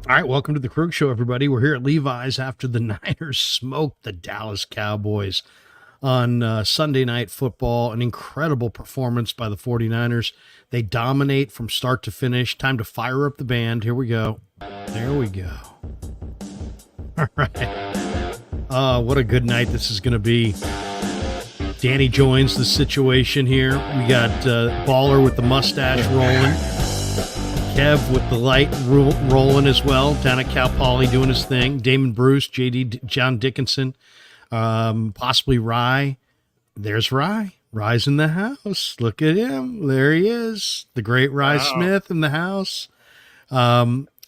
All right, welcome to the Krug Show, everybody. We're here at Levi's after the Niners smoked the Dallas Cowboys on Sunday Night Football. An incredible performance by the 49ers. They dominate from start to finish. Time to fire up the band. Here we go. There we go. All right. What a good night this is going to be. Danny joins the situation here. We got Baller with the mustache rolling. Kev with the light rolling as well, down at Cal Poly doing his thing. Damon Bruce, JD, John Dickinson, possibly Rye. There's Rye. Rye's in the house. Look at him. There he is. The great Rye Smith in the house.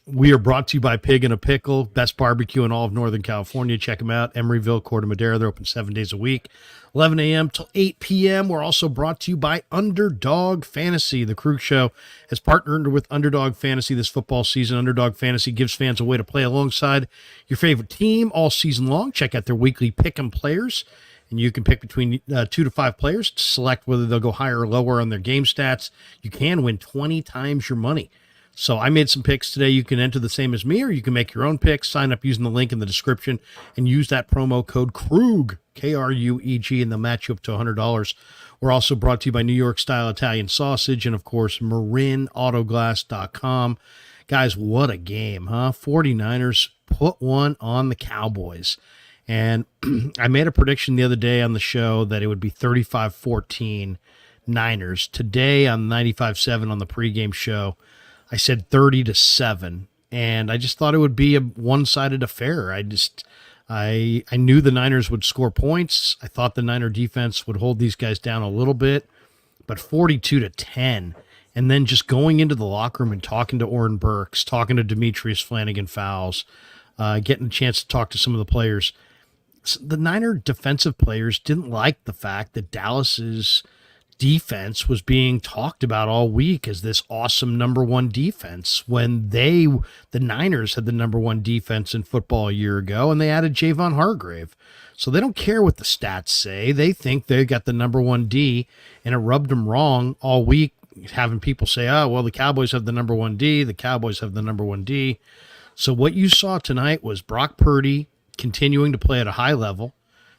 We are brought to you by Pig and a Pickle, best barbecue in all of Northern California. Check them out. Emeryville, Corte Madera. They're open 7 days a week, 11 a.m. till 8 p.m. We're also brought to you by Underdog Fantasy. The Krug Show has partnered with Underdog Fantasy this football season. Underdog Fantasy gives fans a way to play alongside your favorite team all season long. Check out their weekly pick-em players, and you can pick between 2 to 5 players to select whether they'll go higher or lower on their game stats. You can win 20 times your money. So I made some picks today. You can enter the same as me, or you can make your own picks. Sign up using the link in the description and use that promo code KRUG, K-R-U-E-G, and they'll match you up to $100. We're also brought to you by New York Style Italian Sausage and, of course, MarinAutoglass.com. Guys, what a game, huh? 49ers put one on the Cowboys. And I made a prediction the other day on the show that it would be 35-14 Niners. Today on 95.7 on the pregame show, I said 30-7, and I just thought it would be a one-sided affair. I knew the Niners would score points. I thought the Niner defense would hold these guys down a little bit, but 42-10, and then just going into the locker room and talking to Oren Burks, talking to Demetrius Flannigan-Fowles, getting a chance to talk to some of the players. The Niner defensive players didn't like the fact that Dallas's defense was being talked about all week as this awesome number one defense when the Niners had the number one defense in football a year ago, and they added Javon Hargrave. So they don't care what the stats say. They think they got the number one D, and it rubbed them wrong all week, having people say, oh, well, the Cowboys have the number one D, the Cowboys have the number one D. So what you saw tonight was Brock Purdy continuing to play at a high level,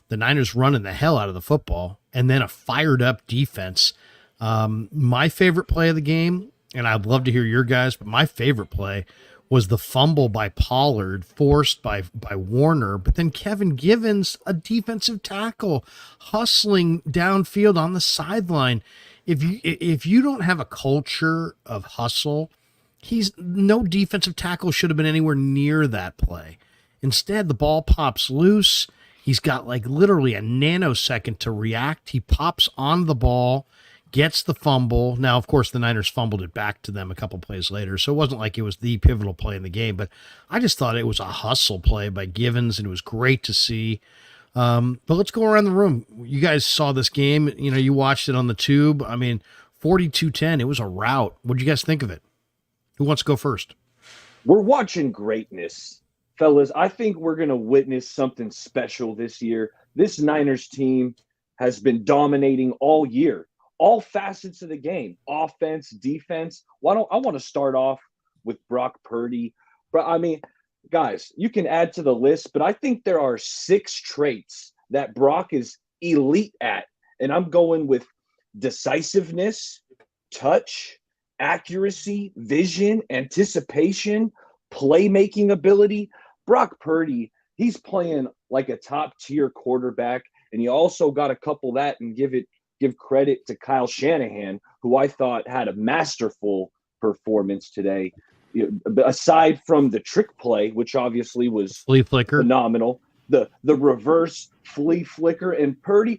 the Niners running the hell out of the football, and then a fired-up defense. My favorite play of the game, and I'd love to hear your guys, but my favorite play was the fumble by Pollard, forced by Warner, but then Kevin Givens, a defensive tackle, hustling downfield on the sideline. If you don't have a culture of hustle, no defensive tackle should have been anywhere near that play. Instead, the ball pops loose. He's got like literally a nanosecond to react. He pops on the ball, gets the fumble. Now, of course, the Niners fumbled it back to them a couple plays later, so it wasn't like it was the pivotal play in the game, but I just thought it was a hustle play by Givens, and it was great to see. But let's go around the room. You guys saw this game. You watched it on the tube. I mean, 42-10, it was a rout. What did you guys think of it? Who wants to go first? We're watching greatness. Fellas, I think we're going to witness something special this year. This Niners team has been dominating all year, all facets of the game, offense, defense. I want to start off with Brock Purdy. But I mean, guys, you can add to the list, but I think there are 6 traits that Brock is elite at. And I'm going with decisiveness, touch, accuracy, vision, anticipation, playmaking ability. Brock Purdy, he's playing like a top-tier quarterback, and you also got to couple that and give credit to Kyle Shanahan, who I thought had a masterful performance today. Aside from the trick play, which obviously was flea flicker, phenomenal, the reverse flea flicker, and Purdy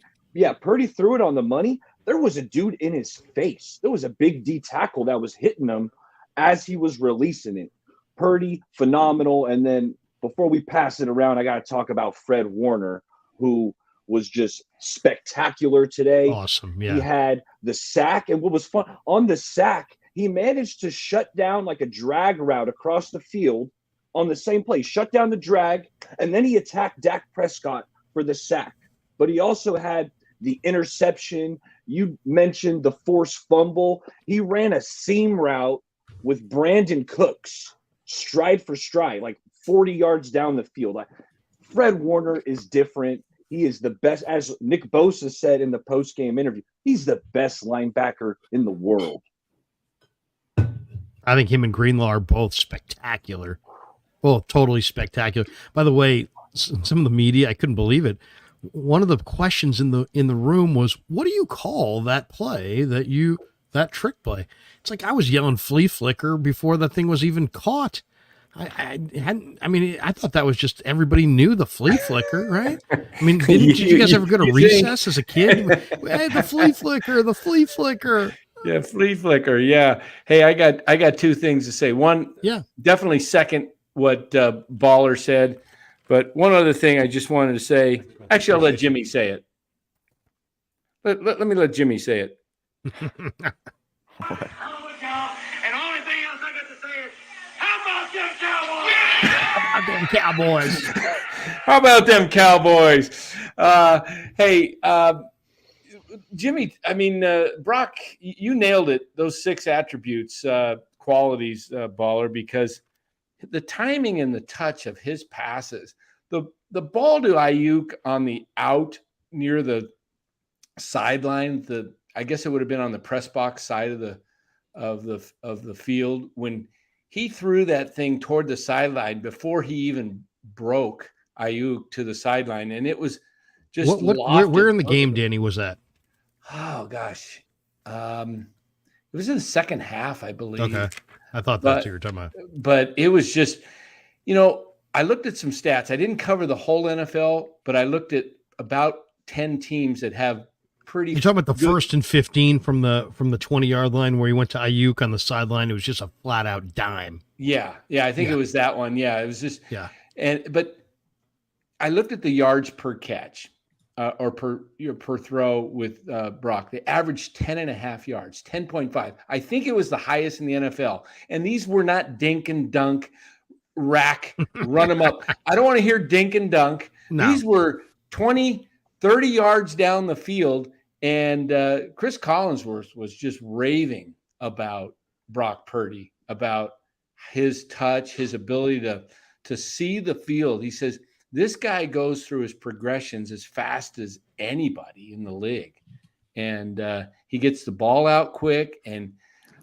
threw it on the money. There was a dude in his face. There was a big D tackle that was hitting him as he was releasing it. Purdy, phenomenal. And then before we pass it around, I got to talk about Fred Warner, who was just spectacular today. Awesome, yeah. He had the sack, and what was fun, on the sack, he managed to shut down like a drag route across the field on the same play, shut down the drag, and then he attacked Dak Prescott for the sack. But he also had the interception. You mentioned the forced fumble. He ran a seam route with Brandon Cooks stride for stride, like 40 yards down the field. Like, Fred Warner is different. He is the best, as Nick Bosa said in the post-game interview, he's the best linebacker in the world. I think him and Greenlaw are both spectacular. Well, totally spectacular. By the way, some of the media, I couldn't believe it. One of the questions in the room was, what do you call that play that trick play? It's like I was yelling flea flicker before that thing was even caught. I thought that was just everybody knew the flea flicker, right? I mean, did you guys ever go to recess as a kid? Hey, the flea flicker. Yeah, flea flicker. Yeah. Hey, I got two things to say. One, definitely second what Baller said, but one other thing I just wanted to say. Actually, I'll let Jimmy say it. Let me let Jimmy say it. Cowboys. How about them Cowboys? Hey, Jimmy, I mean, Brock, you nailed it. Those 6 attributes, qualities, Baller, because the timing and the touch of his passes, the ball to Ayuk on the out near the sideline, I guess it would have been on the press box side of the field when he threw that thing toward the sideline before he even broke Ayuk to the sideline, and it was just where in the game, Danny, was that? Oh gosh, it was in the second half, I believe. Okay, I thought that's what you were talking about. But it was just, I looked at some stats. I didn't cover the whole NFL, but I looked at about 10 teams that have pretty. You're talking about the 1st and 15 from the 20-yard line where he went to Ayuk on the sideline. It was just a flat out dime. Yeah, I think it was that one. Yeah, it was just but I looked at the yards per catch or per throw with Brock. They averaged 10.5 yards, 10.5. I think it was the highest in the NFL. And these were not dink and dunk, rack, run them up. I don't want to hear dink and dunk. No. These were 20, 30 yards down the field. And Chris Collinsworth was just raving about Brock Purdy, about his touch, his ability to see the field. He says, this guy goes through his progressions as fast as anybody in the league. And he gets the ball out quick. And,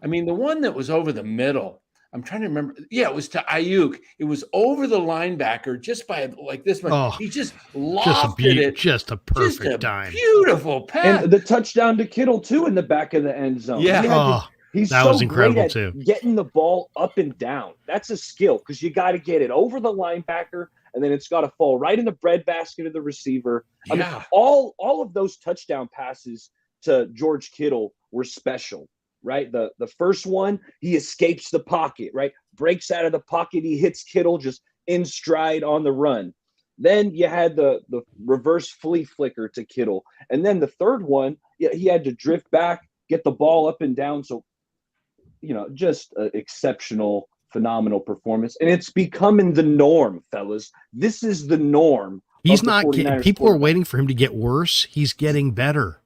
I mean, the one that was over the middle, I'm trying to remember. Yeah, it was to Ayuk. It was over the linebacker just by like this much. Oh, he just lofted it. Just a perfect dime. Beautiful pass. And the touchdown to Kittle, too, in the back of the end zone. Yeah. He's that so was incredible, great at getting the ball up and down. That's a skill because you got to get it over the linebacker, and then it's got to fall right in the breadbasket of the receiver. I mean, all of those touchdown passes to George Kittle were special, right? The first one, he escapes the pocket, right? Breaks out of the pocket. He hits Kittle just in stride on the run. Then you had the reverse flea flicker to Kittle. And then the third one, he had to drift back, get the ball up and down. So, just an exceptional, phenomenal performance. And it's becoming the norm, fellas. This is the norm. He's not – people are waiting for him to get worse. He's getting better.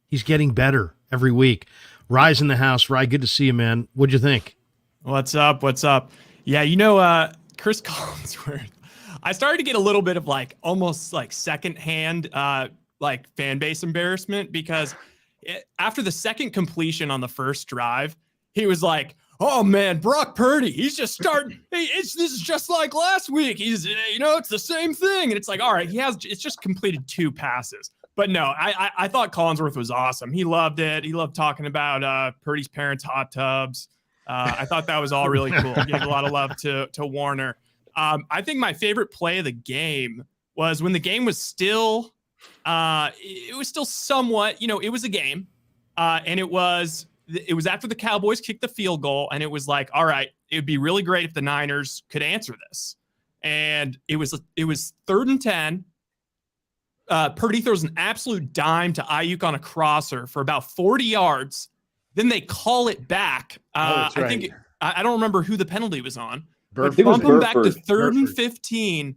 He's getting better every week. Rye's in the house. Rye, good to see you, man. What'd you think? What's up? Yeah, Chris Collinsworth. I started to get a little bit of almost secondhand fan base embarrassment because after the second completion on the first drive, he was like, "Oh man, Brock Purdy, he's just starting. This is just like last week. He's it's the same thing." And it's like, all right, it's just completed 2 passes. But no, I thought Collinsworth was awesome. He loved it. He loved talking about Purdy's parents' hot tubs. I thought that was all really cool. He gave a lot of love to Warner. I think my favorite play of the game was when the game was still, it was still somewhat, it was a game, and it was after the Cowboys kicked the field goal, and it was like, all right, it would be really great if the Niners could answer this, and it was 3rd and 10. Purdy throws an absolute dime to Ayuk on a crosser for about 40 yards. Then they call it back. That's right. I think I don't remember who the penalty was on. Burford. Bump him back to 3rd and 15.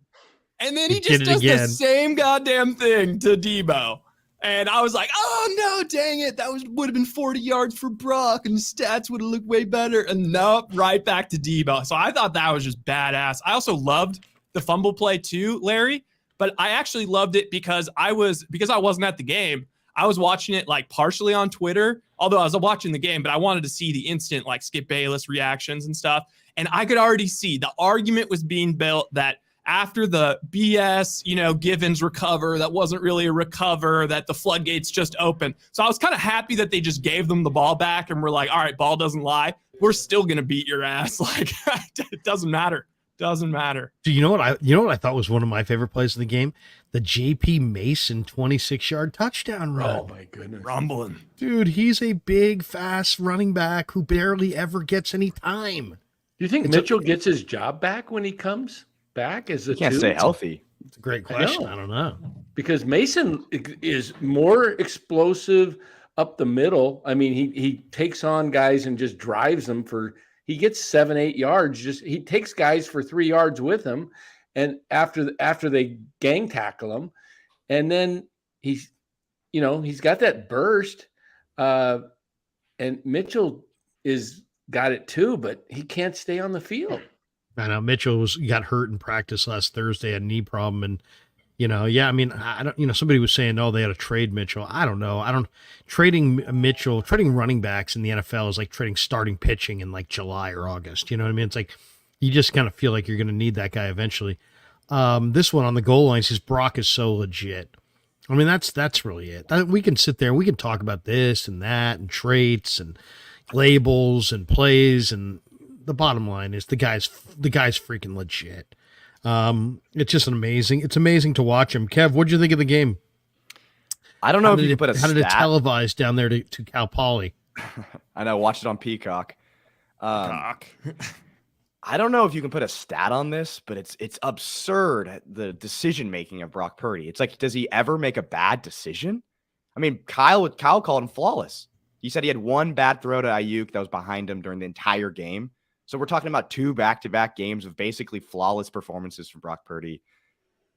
And then he just does the same goddamn thing to Debo. And I was like, oh no, dang it. Would have been 40 yards for Brock and the stats would have looked way better. And nope, right back to Debo. So I thought that was just badass. I also loved the fumble play too, Larry, but I actually loved it because I wasn't at the game. I was watching it like partially on Twitter, although I was watching the game, but I wanted to see the instant like Skip Bayless reactions and stuff. And I could already see the argument was being built that after the BS, Givens recover, that wasn't really a recover, that the floodgates just open. So I was kind of happy that they just gave them the ball back and were like, all right, ball doesn't lie. We're still going to beat your ass. Like, it doesn't matter. Doesn't matter. Do you know what I thought was one of my favorite plays of the game? The JP Mason 26-yard touchdown run. Oh my goodness. Rumbling. Dude, he's a big, fast running back who barely ever gets any time. Do you think Mitchell gets his job back when he comes back as a He can't stay healthy. It's a great question. I don't know. Because Mason is more explosive up the middle. I mean, he takes on guys and just drives them he gets 7-8 yards. He takes guys for 3 yards with him, and after they gang tackle him, and then he's got that burst. And Mitchell got it too, but he can't stay on the field. I know Mitchell got hurt in practice last Thursday, had a knee problem, and I mean, I don't, somebody was saying, oh, they had to trade Mitchell. I don't know. Trading running backs in the NFL is like trading starting pitching in like July or August. You know what I mean? It's like, you just kind of feel like you're going to need that guy eventually. This one on the goal line says Brock is so legit. I mean, that's really it. We can sit there, we can talk about this and that and traits and labels and plays, and the bottom line is the guy's freaking legit. It's just it's amazing to watch him. Kev, what'd you think of the game? I don't know if you can put a how did it stat. televise down there to Cal Poly? I know, watch it on Peacock. I don't know if you can put a stat on this, but it's absurd, the decision making of Brock Purdy. It's like, does he ever make a bad decision? I mean, Kyle called him flawless. He said he had one bad throw to Ayuk that was behind him during the entire game. So we're talking about 2 back-to-back games of basically flawless performances from Brock Purdy.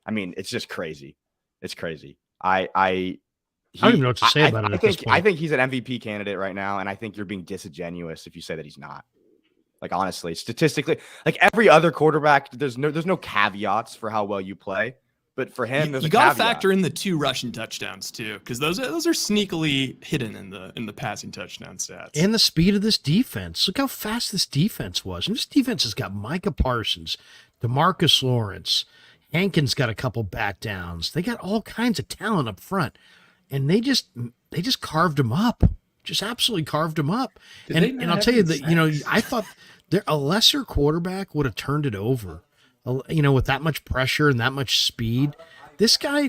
I mean, it's just crazy. It's crazy. I don't even know what to say about it at this point. I think he's an MVP candidate right now, and I think you're being disingenuous if you say that he's not. Like, honestly, statistically, like every other quarterback, there's no caveats for how well you play. But for him, you got to factor in the 2 rushing touchdowns too, because those are sneakily hidden in the passing touchdown stats. And the speed of this defense. Look how fast this defense was. And this defense has got Micah Parsons, DeMarcus Lawrence, Hankins got a couple bat downs. They got all kinds of talent up front, and they just carved them up. Just absolutely carved them up. And I'll tell you that I thought a lesser quarterback would have turned it over. With that much pressure and that much speed, this guy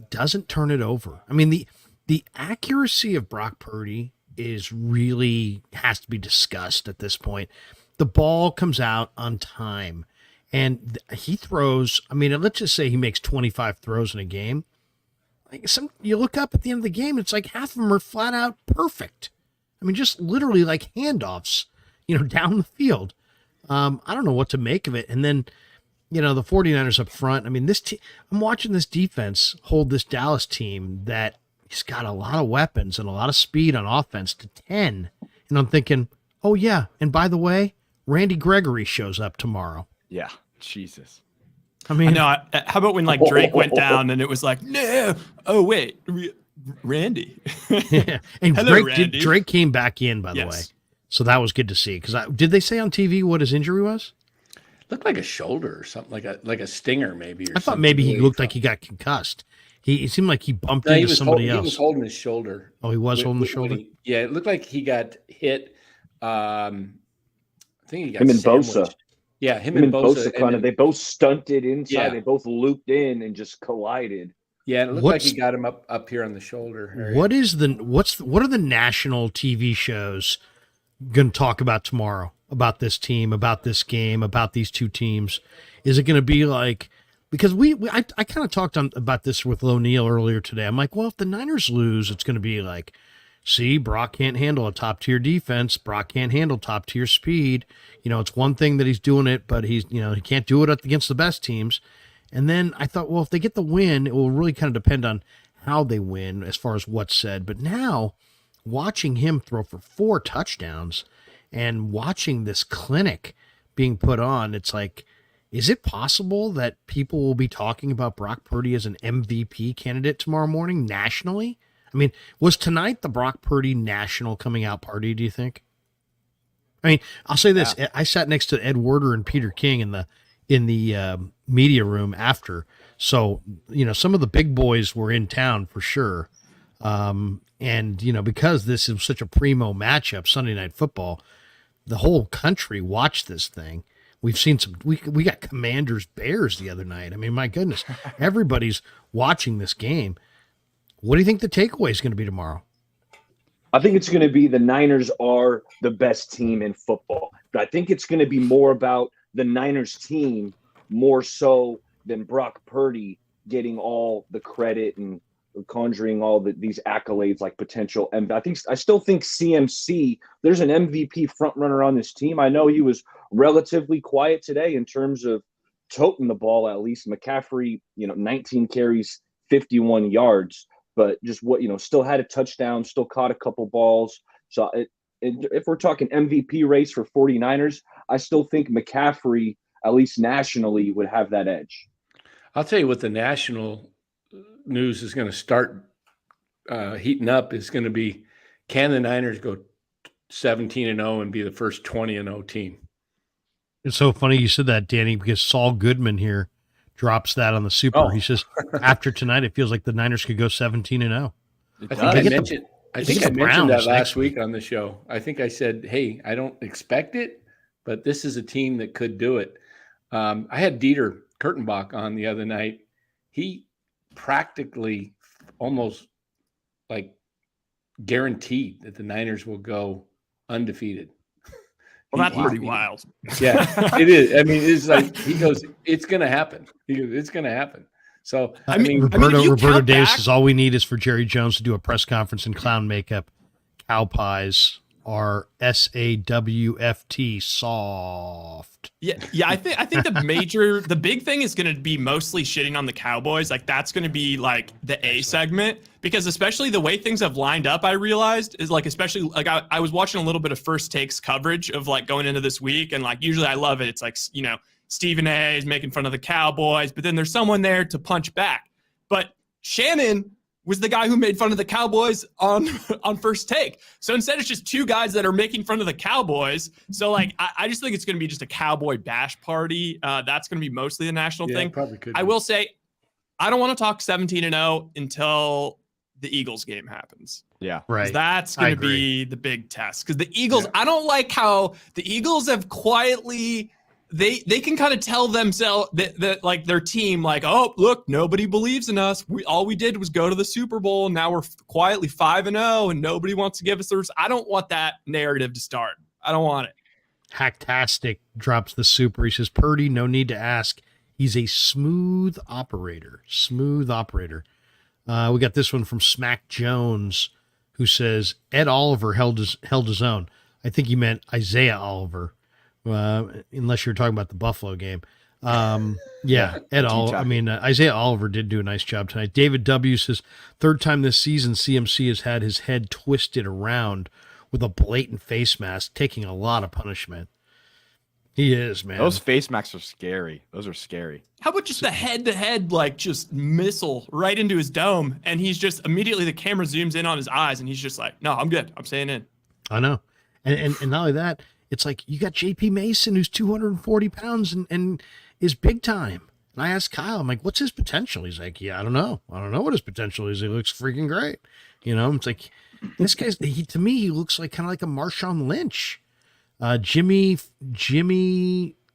doesn't turn it over. I mean, the accuracy of Brock Purdy has to be discussed at this point. The ball comes out on time, and he throws. I mean, let's just say he makes 25 throws in a game. Like you look up at the end of the game, it's like half of them are flat out perfect. I mean, just literally like handoffs, down the field. I don't know what to make of it. And then, the 49ers up front. I mean, I'm watching this defense hold this Dallas team that has got a lot of weapons and a lot of speed on offense to 10. And I'm thinking, oh yeah. And by the way, Randy Gregory shows up tomorrow. Yeah. Jesus. I mean, no. How about when like Drake went down and it was like, no, oh wait, Randy. Yeah. And Hello, Randy. Drake came back in, by the way. So that was good to see. Because did they say on TV what his injury was? Looked like a shoulder or something, like a stinger maybe. I thought maybe he looked like he got concussed. He seemed like he bumped into somebody else. He was holding his shoulder. Oh, he was holding the shoulder? It looked like he got hit. I think he got him and sandwiched. Bosa. Yeah, him and Bosa. They both stunted inside. Yeah. They both looped in and just collided. Yeah, it looked like he got him up here on the shoulder area. What are the national TV shows going to talk about tomorrow? About this team, about this game, about these two teams? Is it going to be like, because I kind of talked about this with O'Neal earlier today. I'm like, well, if the Niners lose, it's going to be like, see, Brock can't handle a top tier defense. Brock can't handle top tier speed. It's one thing that he's doing it, but he can't do it against the best teams. And then I thought, well, if they get the win, it will really kind of depend on how they win as far as what's said. But now watching him throw for 4 touchdowns and watching this clinic being put on, it's like, is it possible that people will be talking about Brock Purdy as an MVP candidate tomorrow morning nationally? I mean, was tonight the Brock Purdy national coming out party, do you think? I mean, I'll say this. Yeah. I sat next to Ed Werder and Peter King in the media room after. So, some of the big boys were in town for sure. And, because this is such a primo matchup, Sunday Night Football, the whole country watched this thing. We've seen we got Commanders Bears the other night. I mean, my goodness, everybody's watching this game. What do you think the takeaway is going to be tomorrow? I think it's going to be the Niners are the best team in football. But I think it's going to be more about the Niners team more so than Brock Purdy getting all the credit and conjuring all these accolades like potential. And I still think CMC, there's an MVP front runner on this team. I know he was relatively quiet today in terms of toting the ball, at least. McCaffrey, 19 carries, 51 yards. But just still had a touchdown, still caught a couple balls. So if we're talking MVP race for 49ers, I still think McCaffrey, at least nationally, would have that edge. I'll tell you what the national news is going to start heating up is going to be, can the Niners go 17-0 and be the first 20-0 team? It's so funny you said that, Danny, because Saul Goodman here drops that on the Super. Oh. He says, after tonight, it feels like the Niners could go 17-0. I think I mentioned that last week on the show. I think I said, hey, I don't expect it, but this is a team that could do it. I had Dieter Kurtenbach on the other night. He practically almost like guaranteed that the Niners will go undefeated. Well, that's pretty wild. Yeah, it is. I mean, it's like he goes, it's going to happen. He goes, it's going to happen. So, Roberto Davis says all we need is for Jerry Jones to do a press conference in clown makeup. Cow pies are SAWFT, soft. Yeah. I think the big thing is going to be mostly shitting on the Cowboys. Like that's going to be like the A segment, because especially the way things have lined up, I realized is like, especially like I was watching a little bit of First Takes coverage of like going into this week. And like, usually I love it. It's like, Stephen A is making fun of the Cowboys, but then there's someone there to punch back. But Shannon was the guy who made fun of the Cowboys on First Take. So instead, it's just two guys that are making fun of the Cowboys. So like, I just think it's going to be just a Cowboy bash party. That's going to be mostly the national thing. Probably could. I will say, I don't want to talk 17-0 until the Eagles game happens. Yeah, right. That's going to be the big test, because the Eagles. Yeah. I don't like how the Eagles have quietly. They can kind of tell themselves that like their team, like, oh, look, nobody believes in us. All we did was go to the Super Bowl. And now we're quietly 5-0 and nobody wants to give us the. I don't want that narrative to start. I don't want it. Hacktastic drops the Super. He says, Purdy, no need to ask. He's a smooth operator. Smooth operator. We got this one from Smack Jones, who says Ed Oliver held his own. I think he meant Isaiah Oliver. Unless you're talking about the Buffalo game. Yeah, Isaiah Oliver did do a nice job tonight. David W. says, third time this season, CMC has had his head twisted around with a blatant face mask, taking a lot of punishment. He is, man. Those face masks are scary. Those are scary. How about just the head-to-head, like, just missile right into his dome, and he's just immediately the camera zooms in on his eyes, and he's just like, no, I'm good. I'm staying in. I know. And not only that, it's like you got JP Mason, who's 240 pounds and is big time. And I asked Kyle, I'm like, what's his potential? He's like, yeah, I don't know. I don't know what his potential is. He looks freaking great. It's like, this guy's, to me, he looks like kind of like a Marshawn Lynch. Jimmy,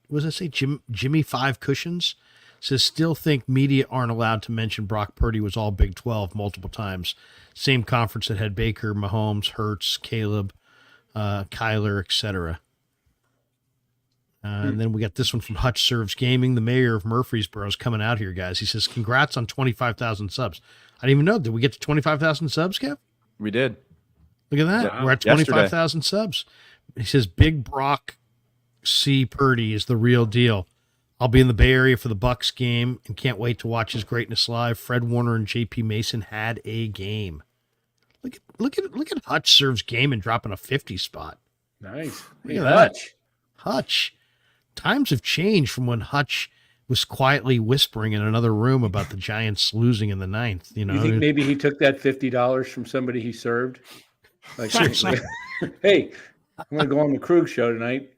what does I say? Jimmy Five Cushions says, still think media aren't allowed to mention Brock Purdy was all Big 12 multiple times. Same conference that had Baker, Mahomes, Hurts, Caleb, Kyler, etc. And then we got this one from Hutch Serves Gaming. The mayor of Murfreesboro is coming out here, guys. He says, congrats on 25,000 subs. I didn't even know. Did we get to 25,000 subs, Kev? We did. Look at that. Yeah. We're at 25,000 subs. He says, Big Brock C. Purdy is the real deal. I'll be in the Bay Area for the Bucks game and can't wait to watch his greatness live. Fred Warner and JP Mason had a game. Look at Hutch serves game and dropping a 50 spot. Nice. Look at that. Hutch. Times have changed from when Hutch was quietly whispering in another room about the Giants losing in the 9th. You think maybe he took that $50 from somebody he served? Like, hey, I'm going to go on the Krug show tonight.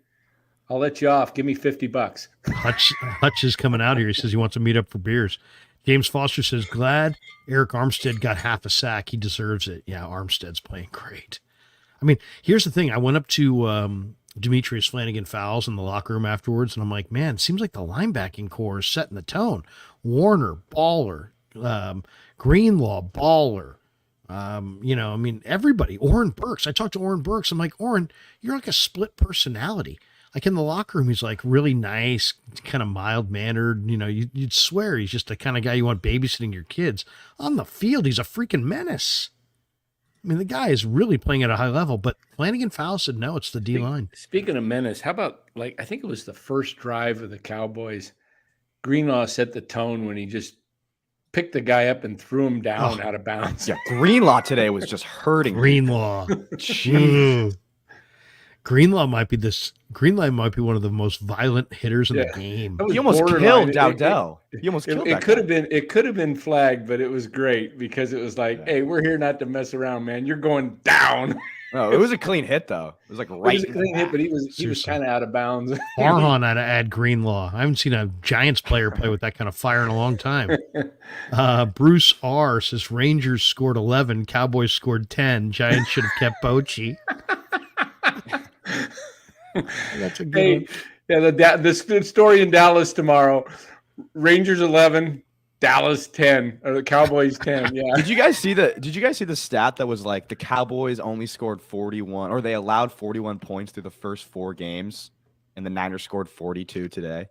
I'll let you off. Give me $50. Hutch is coming out here. He says he wants to meet up for beers. James Foster says, glad Eric Armstead got half a sack. He deserves it. Yeah, Armstead's playing great. I mean, here's the thing. I went up to Demetrius Flanagan-Fowles in the locker room afterwards, and I'm like, man, it seems like the linebacking core is setting the tone. Warner, baller. Greenlaw, baller. Everybody. Oren Burks. I talked to Oren Burks. I'm like, Oren, you're like a split personality. Like in the locker room, he's like really nice, kind of mild-mannered. You'd swear he's just the kind of guy you want babysitting your kids. On the field, he's a freaking menace. I mean, the guy is really playing at a high level, but Flanagan-Fowles said, no, it's the D-line. Speaking of menace, how about, I think it was the first drive of the Cowboys. Greenlaw set the tone when he just picked the guy up and threw him down out of bounds. Yeah, Greenlaw today was just hurting. Greenlaw. Jeez. Greenlaw might be one of the most violent hitters in the game. He almost killed Dowdell. He almost killed it. It could have been flagged, but it was great because it was like, hey, we're here not to mess around, man. You're going down. No, it was a clean hit though. It was like right. It was a clean hit, but he was kind of out of bounds. Farhan had to add Greenlaw. I haven't seen a Giants player play with that kind of fire in a long time. Bruce R says Rangers scored 11, Cowboys scored 10. Giants should have kept Bochy. That's a good one. Yeah, the story in Dallas tomorrow. Rangers 11, Dallas 10, or the Cowboys 10. Yeah. Did you guys see the stat that was like the Cowboys only scored 41, or they allowed 41 points through the first 4 games, and the Niners scored 42 today?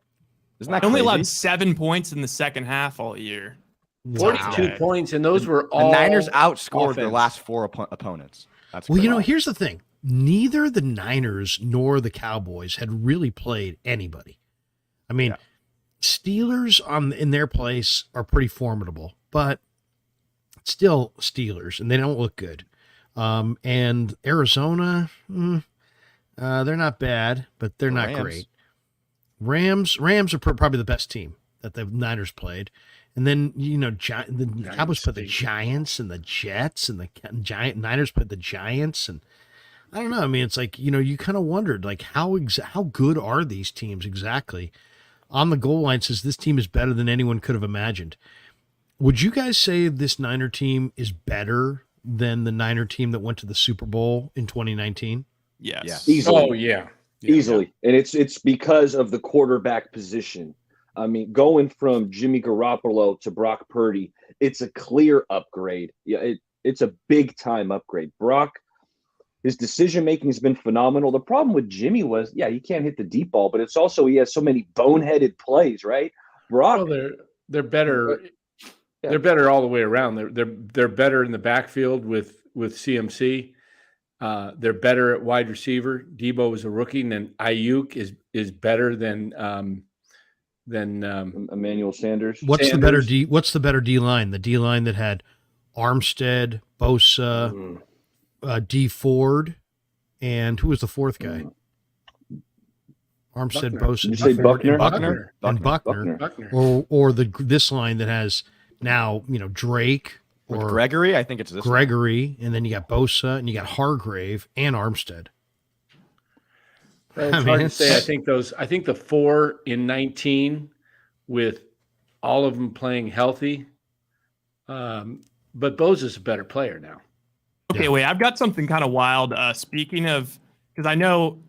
Isn't that crazy? Only allowed 7 points in the second half all year. 42 points, and those were all the Niners outscored offense. their last 4 opponents. That's well, here's the thing. Neither the Niners nor the Cowboys had really played anybody. I mean, Steelers in their place are pretty formidable, but still Steelers, and they don't look good. And Arizona, they're not bad, but they're not great. Rams are probably the best team that the Niners played. And then, the Cowboys played the Giants and the Jets, and the Niners played the Giants, and I don't know. I mean, it's like, you kind of wondered, like, how good are these teams exactly? On the goal line says this team is better than anyone could have imagined. Would you guys say this Niner team is better than the Niner team that went to the Super Bowl in 2019? Yes. Easily. Oh, yeah. Easily. And it's because of the quarterback position. I mean, going from Jimmy Garoppolo to Brock Purdy, it's a clear upgrade. Yeah, it's a big-time upgrade. Brock, his decision-making has been phenomenal. The problem with Jimmy was, he can't hit the deep ball, but it's also he has so many boneheaded plays, right? Brock, they're better. Yeah. They're better all the way around. They're better in the backfield with CMC. They're better at wide receiver. Debo is a rookie, and then Ayuk is better than Emmanuel Sanders. What's the better D line? The D line that had Armstead, Bosa, D Ford, and who was the fourth guy? Armstead, Bosa, Did you say Buckner? Buckner. Or this line that has now Drake or Gregory. I think it's this Gregory, and then you got Bosa and you got Hargrave and Armstead. It's hard to say. I think the 4 in 19 with all of them playing healthy. But Bosa's a better player now. Okay, wait, I've got something kind of wild. Speaking of, because I know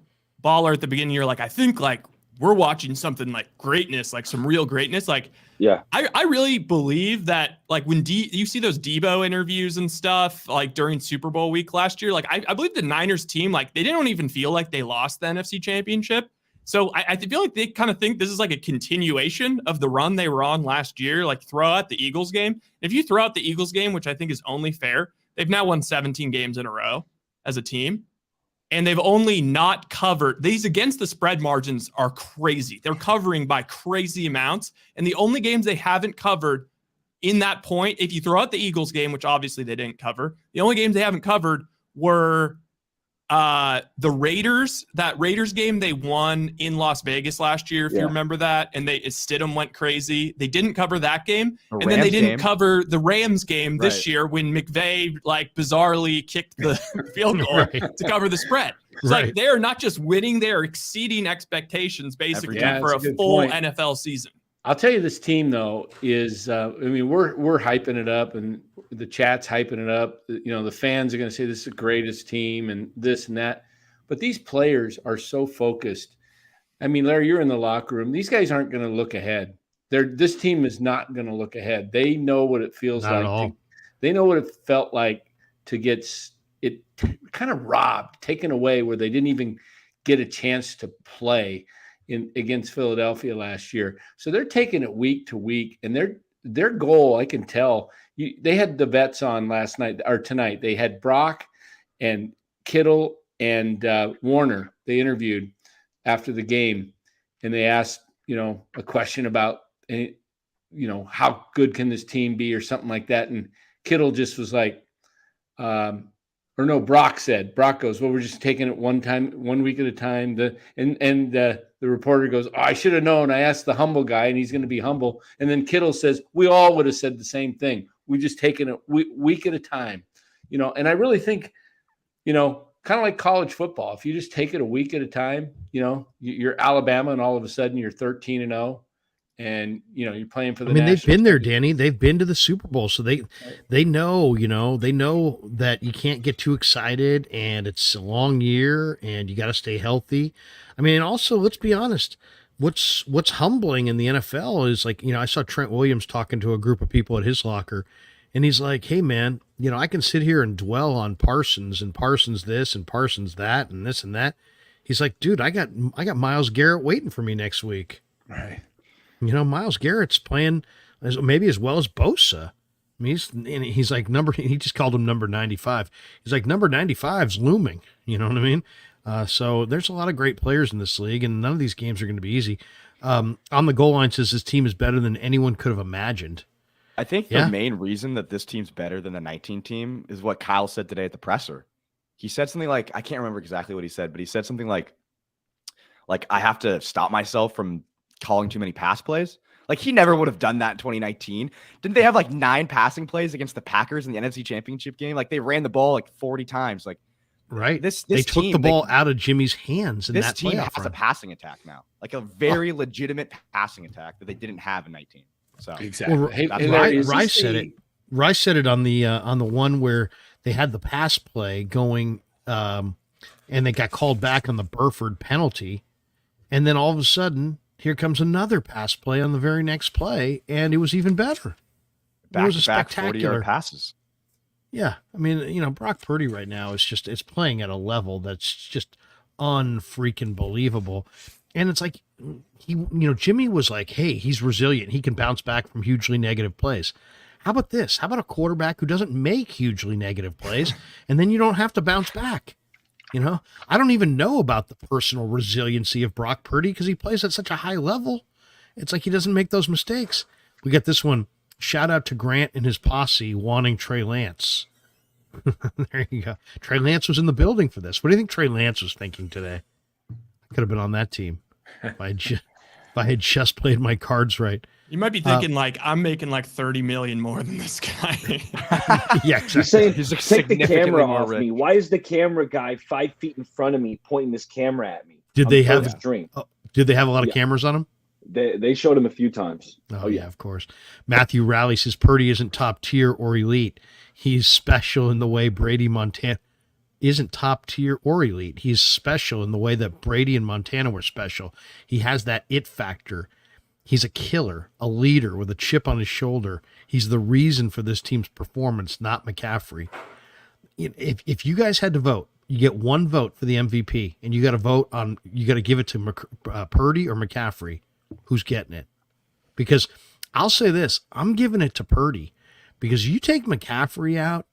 Baller at the beginning, you're like, I think like we're watching something like greatness, like some real greatness. Like, I really believe that like when you see those Debo interviews and stuff, like during Super Bowl week last year, like I believe the Niners team, like they didn't even feel like they lost the NFC Championship. So I feel like they kind of think this is like a continuation of the run they were on last year, like throw out the Eagles game. If you throw out the Eagles game, which I think is only fair, they've now won 17 games in a row as a team. and they've only not covered. These against the spread margins are crazy. They're covering by crazy amounts. And the only games they haven't covered in that point, if you throw out the Eagles game, which obviously they didn't cover, the only games they haven't covered were the Raiders. That Raiders game they won in Las Vegas last year, if you remember that, and Stidham went crazy. They didn't cover that game, and then they didn't cover the Rams game this year when McVay bizarrely kicked the field goal to cover the spread. It's like they're not just winning; they're exceeding expectations basically for a full NFL season. I'll tell you, this team though is, we're hyping it up, and the chat's hyping it up. The fans are going to say this is the greatest team and this and that, but these players are so focused. I mean, Larry, you're in the locker room. These guys aren't going to look ahead. This team is not going to look ahead. They know what it feels like. They know what it felt like to get it kind of robbed, taken away, where they didn't even get a chance to play against Philadelphia last year. So they're taking it week to week, and their goal, I can tell. They had the vets on last night or tonight. They had Brock and Kittle and Warner. They interviewed after the game, and they asked, a question about, how good can this team be or something like that. And Kittle just was like, Brock goes, well, we're just taking it one week at a time. The reporter goes, oh, I should have known. I asked the humble guy, and he's going to be humble. And then Kittle says, we all would have said the same thing. We just taken it week at a time, And I really think, kind of like college football. If you just take it a week at a time, you're Alabama, and all of a sudden you're 13-0. And you're playing for the. They've been there, Danny. They've been to the Super Bowl, so they know. They know that you can't get too excited, and it's a long year, and you got to stay healthy. Also, let's be honest. What's humbling in the NFL is I saw Trent Williams talking to a group of people at his locker, and he's like, "Hey, man, I can sit here and dwell on Parsons and Parsons this and Parsons that and this and that." He's like, "Dude, I got Myles Garrett waiting for me next week." Right. Myles Garrett's playing maybe as well as Bosa. He's like he just called him number 95. He's like, number 95's looming. You know what I mean? So there's a lot of great players in this league, and none of these games are going to be easy. On the goal line says this team is better than anyone could have imagined. I think the main reason that this team's better than the 19 team is what Kyle said today at the presser. He said something like, I can't remember exactly what he said, but he said something like I have to stop myself from calling too many pass plays. Like, he never would have done that in 2019. Didn't they have 9 passing plays against the Packers in the NFC Championship game? They ran the ball 40 times. Right. They took the ball out of Jimmy's hands in that playoff This team has a passing attack now, a very legitimate passing attack that they didn't have in 19. So exactly. Well, Rice said it. Rice said it on the one where they had the pass play going, and they got called back on the Burford penalty, and then all of a sudden, here comes another pass play on the very next play, and it was even better. It was a spectacular 40-yard passes. Yeah, Brock Purdy right now is it's playing at a level that's just unfreaking believable, and it's like Jimmy was like, hey, he's resilient. He can bounce back from hugely negative plays. How about this? How about a quarterback who doesn't make hugely negative plays, and then you don't have to bounce back? I don't even know about the personal resiliency of Brock Purdy because he plays at such a high level. It's like he doesn't make those mistakes. We got this one. Shout out to Grant and his posse wanting Trey Lance. There you go. Trey Lance was in the building for this. What do you think Trey Lance was thinking today? I could have been on that team if I had just played my cards right. You might be thinking I'm making $30 million more than this guy. Yeah, exactly. He's saying, take the camera off me. Why is the camera guy 5 feet in front of me pointing this camera at me? Did they have a lot of cameras on him? They showed him a few times. Oh yeah, of course. Matthew Rowley says Purdy isn't top tier or elite. He's special in the way Brady Montana isn't top tier or elite. He's special in the way that Brady and Montana were special. He has that it factor. He's a killer, a leader with a chip on his shoulder. He's the reason for this team's performance, not McCaffrey. If you guys had to vote, you get one vote for the MVP, and you got to give it to Purdy or McCaffrey. Who's getting it? Because I'll say this, I'm giving it to Purdy, because you take McCaffrey out,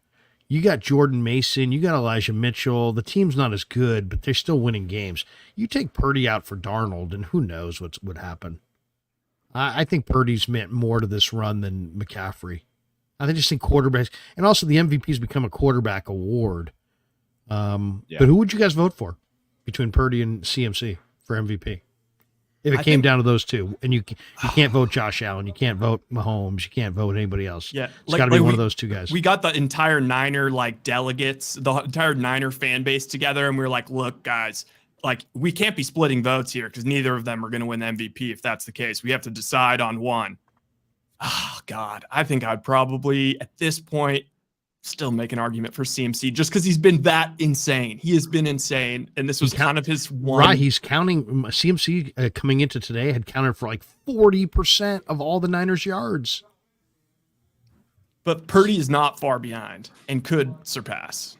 You got Jordan Mason, you got Elijah Mitchell. The team's not as good, but they're still winning games. You take Purdy out for Darnold, and who knows what would happen. I think Purdy's meant more to this run than McCaffrey. I just think quarterbacks, and also the MVP's become a quarterback award. But who would you guys vote for between Purdy and CMC for MVP? If it came down to those two, and you can't vote Josh Allen, you can't vote Mahomes, you can't vote anybody else. Yeah, it's got to be one of those two guys. We got the entire Niner delegates, the entire Niner fan base together, and we were like, "Look, guys, we can't be splitting votes here because neither of them are going to win the MVP. If that's the case, we have to decide on one." Oh God, I think I'd probably at this point still make an argument for CMC just because he's been that insane. He has been insane, and this was kind of his one. Right, he's counting. CMC coming into today had counted for 40% of all the Niners' yards. But Purdy is not far behind and could surpass.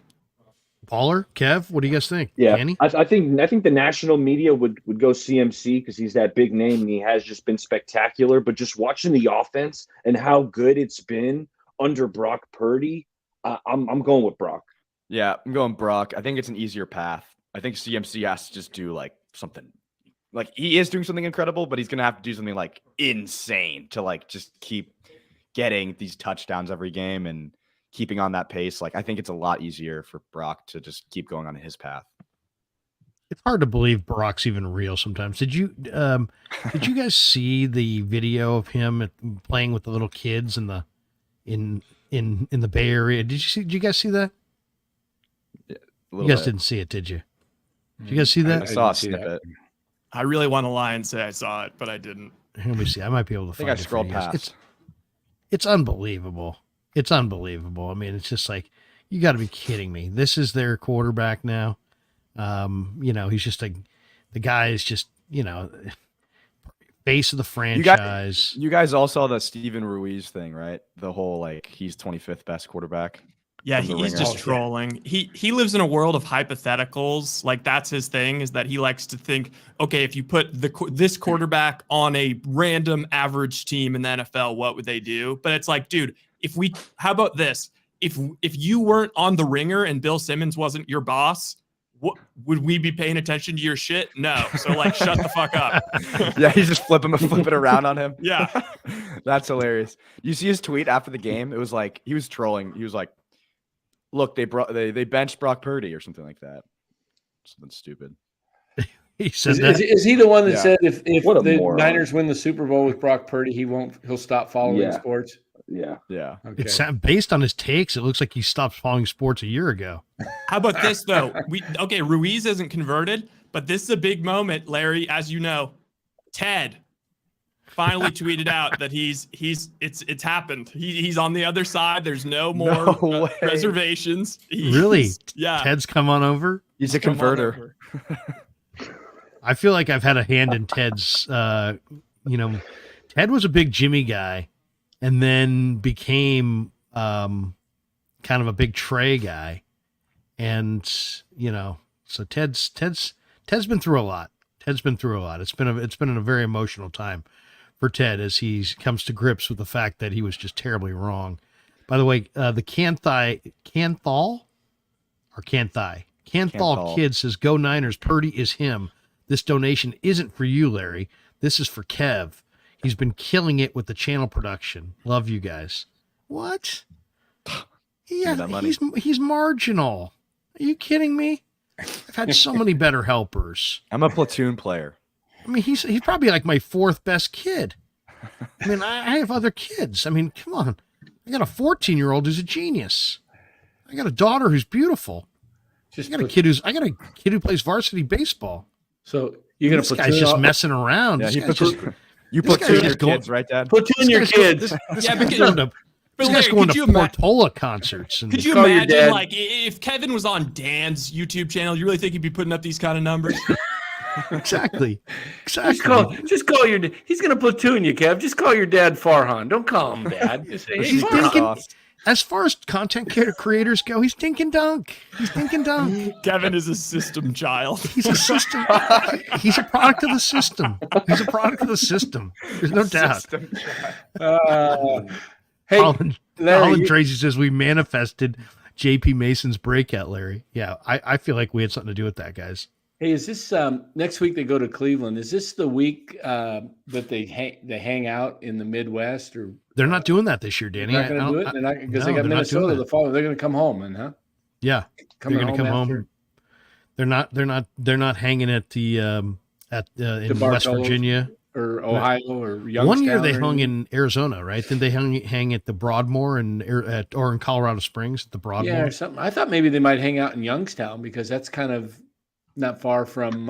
Baller, Kev, what do you guys think? Yeah, Danny? I think the national media would go CMC because he's that big name and he has just been spectacular. But just watching the offense and how good it's been under Brock Purdy, I'm going with Brock. Yeah, I'm going Brock. I think it's an easier path. I think CMC has to just do something. He is doing something incredible, but he's going to have to do something insane to just keep getting these touchdowns every game and keeping on that pace. I think it's a lot easier for Brock to just keep going on his path. It's hard to believe Brock's even real sometimes. Did you guys see the video of him playing with the little kids in the Bay Area? Did you guys see that? Yeah, you guys didn't see it, did you? Did you guys see that? I saw a snippet. I really want to lie and say I saw it, but I didn't. Let me see. I might be able to find it. I think I scrolled past. It's unbelievable. It's unbelievable. I mean, it's just you got to be kidding me. This is their quarterback now. He's just the guy is just, face of the franchise. You guys all saw the Steven Ruiz thing, right? The whole he's 25th best quarterback. Yeah, he's just trolling. He lives in a world of hypotheticals. That's his thing, is that he likes to think, okay, if you put this quarterback on a random average team in the NFL, what would they do? But it's dude, how about this? If you weren't on the Ringer and Bill Simmons wasn't your boss, would we be paying attention to your shit? No. So shut the fuck up. Yeah, he's just flipping it around on him. Yeah. That's hilarious. You see his tweet after the game? It was he was trolling. He was look, they benched Brock Purdy or something like that. Something stupid. He said that. Is he the one that said if the Niners win the Super Bowl with Brock Purdy, he'll stop following sports? Yeah. Okay. It's based on his takes. It looks like he stopped following sports a year ago. How about this though? Ruiz isn't converted, but this is a big moment, Larry. As you know, Ted finally tweeted out that it's happened. He's on the other side. There's no more reservations. Really? Yeah. Ted's come on over. He's a converter. I feel like I've had a hand in Ted's. Ted was a big Jimmy guy. And then became kind of a big Trey guy, and so Ted's been through a lot. It's been a very emotional time for Ted as he comes to grips with the fact that he was just terribly wrong. By the way, the Canthal kid says, "Go Niners! Purdy is him. This donation isn't for you, Larry. This is for Kev. He's been killing it with the channel production. Love you guys." What? Yeah, he's marginal. Are you kidding me? I've had so many better helpers. I'm a platoon player. I mean, he's probably my fourth best kid. I mean, I have other kids. I mean, come on. I got a 14-year-old who's a genius. I got a daughter who's beautiful. I got a kid who plays varsity baseball. So you're gonna this guy's just messing around. Yeah, you platoon your kids, right, Dad? Platoon your kids. Yeah, because this guy's going to Portola concerts. Could you imagine, if Kevin was on Dan's YouTube channel, you really think he'd be putting up these kind of numbers? Exactly. Just call your. He's going to platoon you, Kev. Just call your dad Farhan. Don't call him Dad. Just say, hey, Farhan. As far as content creators go, he's dinking dunk. Kevin is a system child. He's a system. He's a product of the system. There's no doubt. Hey, Colin Tracy says we manifested JP Mason's breakout, Larry. Yeah, I feel like we had something to do with that, guys. Hey, is this next week they go to Cleveland? Is this the week that they hang out in the Midwest? Or they're not doing that this year, Danny. They're not going to do it. They're not, because they got Minnesota the following. They're going to come home, and yeah, they're going to come home. They're not hanging at the in West Virginia or Ohio or Youngstown. One year they hung in Arizona, right? Then they hang at the Broadmoor or in Colorado Springs at the Broadmoor. Yeah, or something. I thought maybe they might hang out in Youngstown because that's kind of not far from.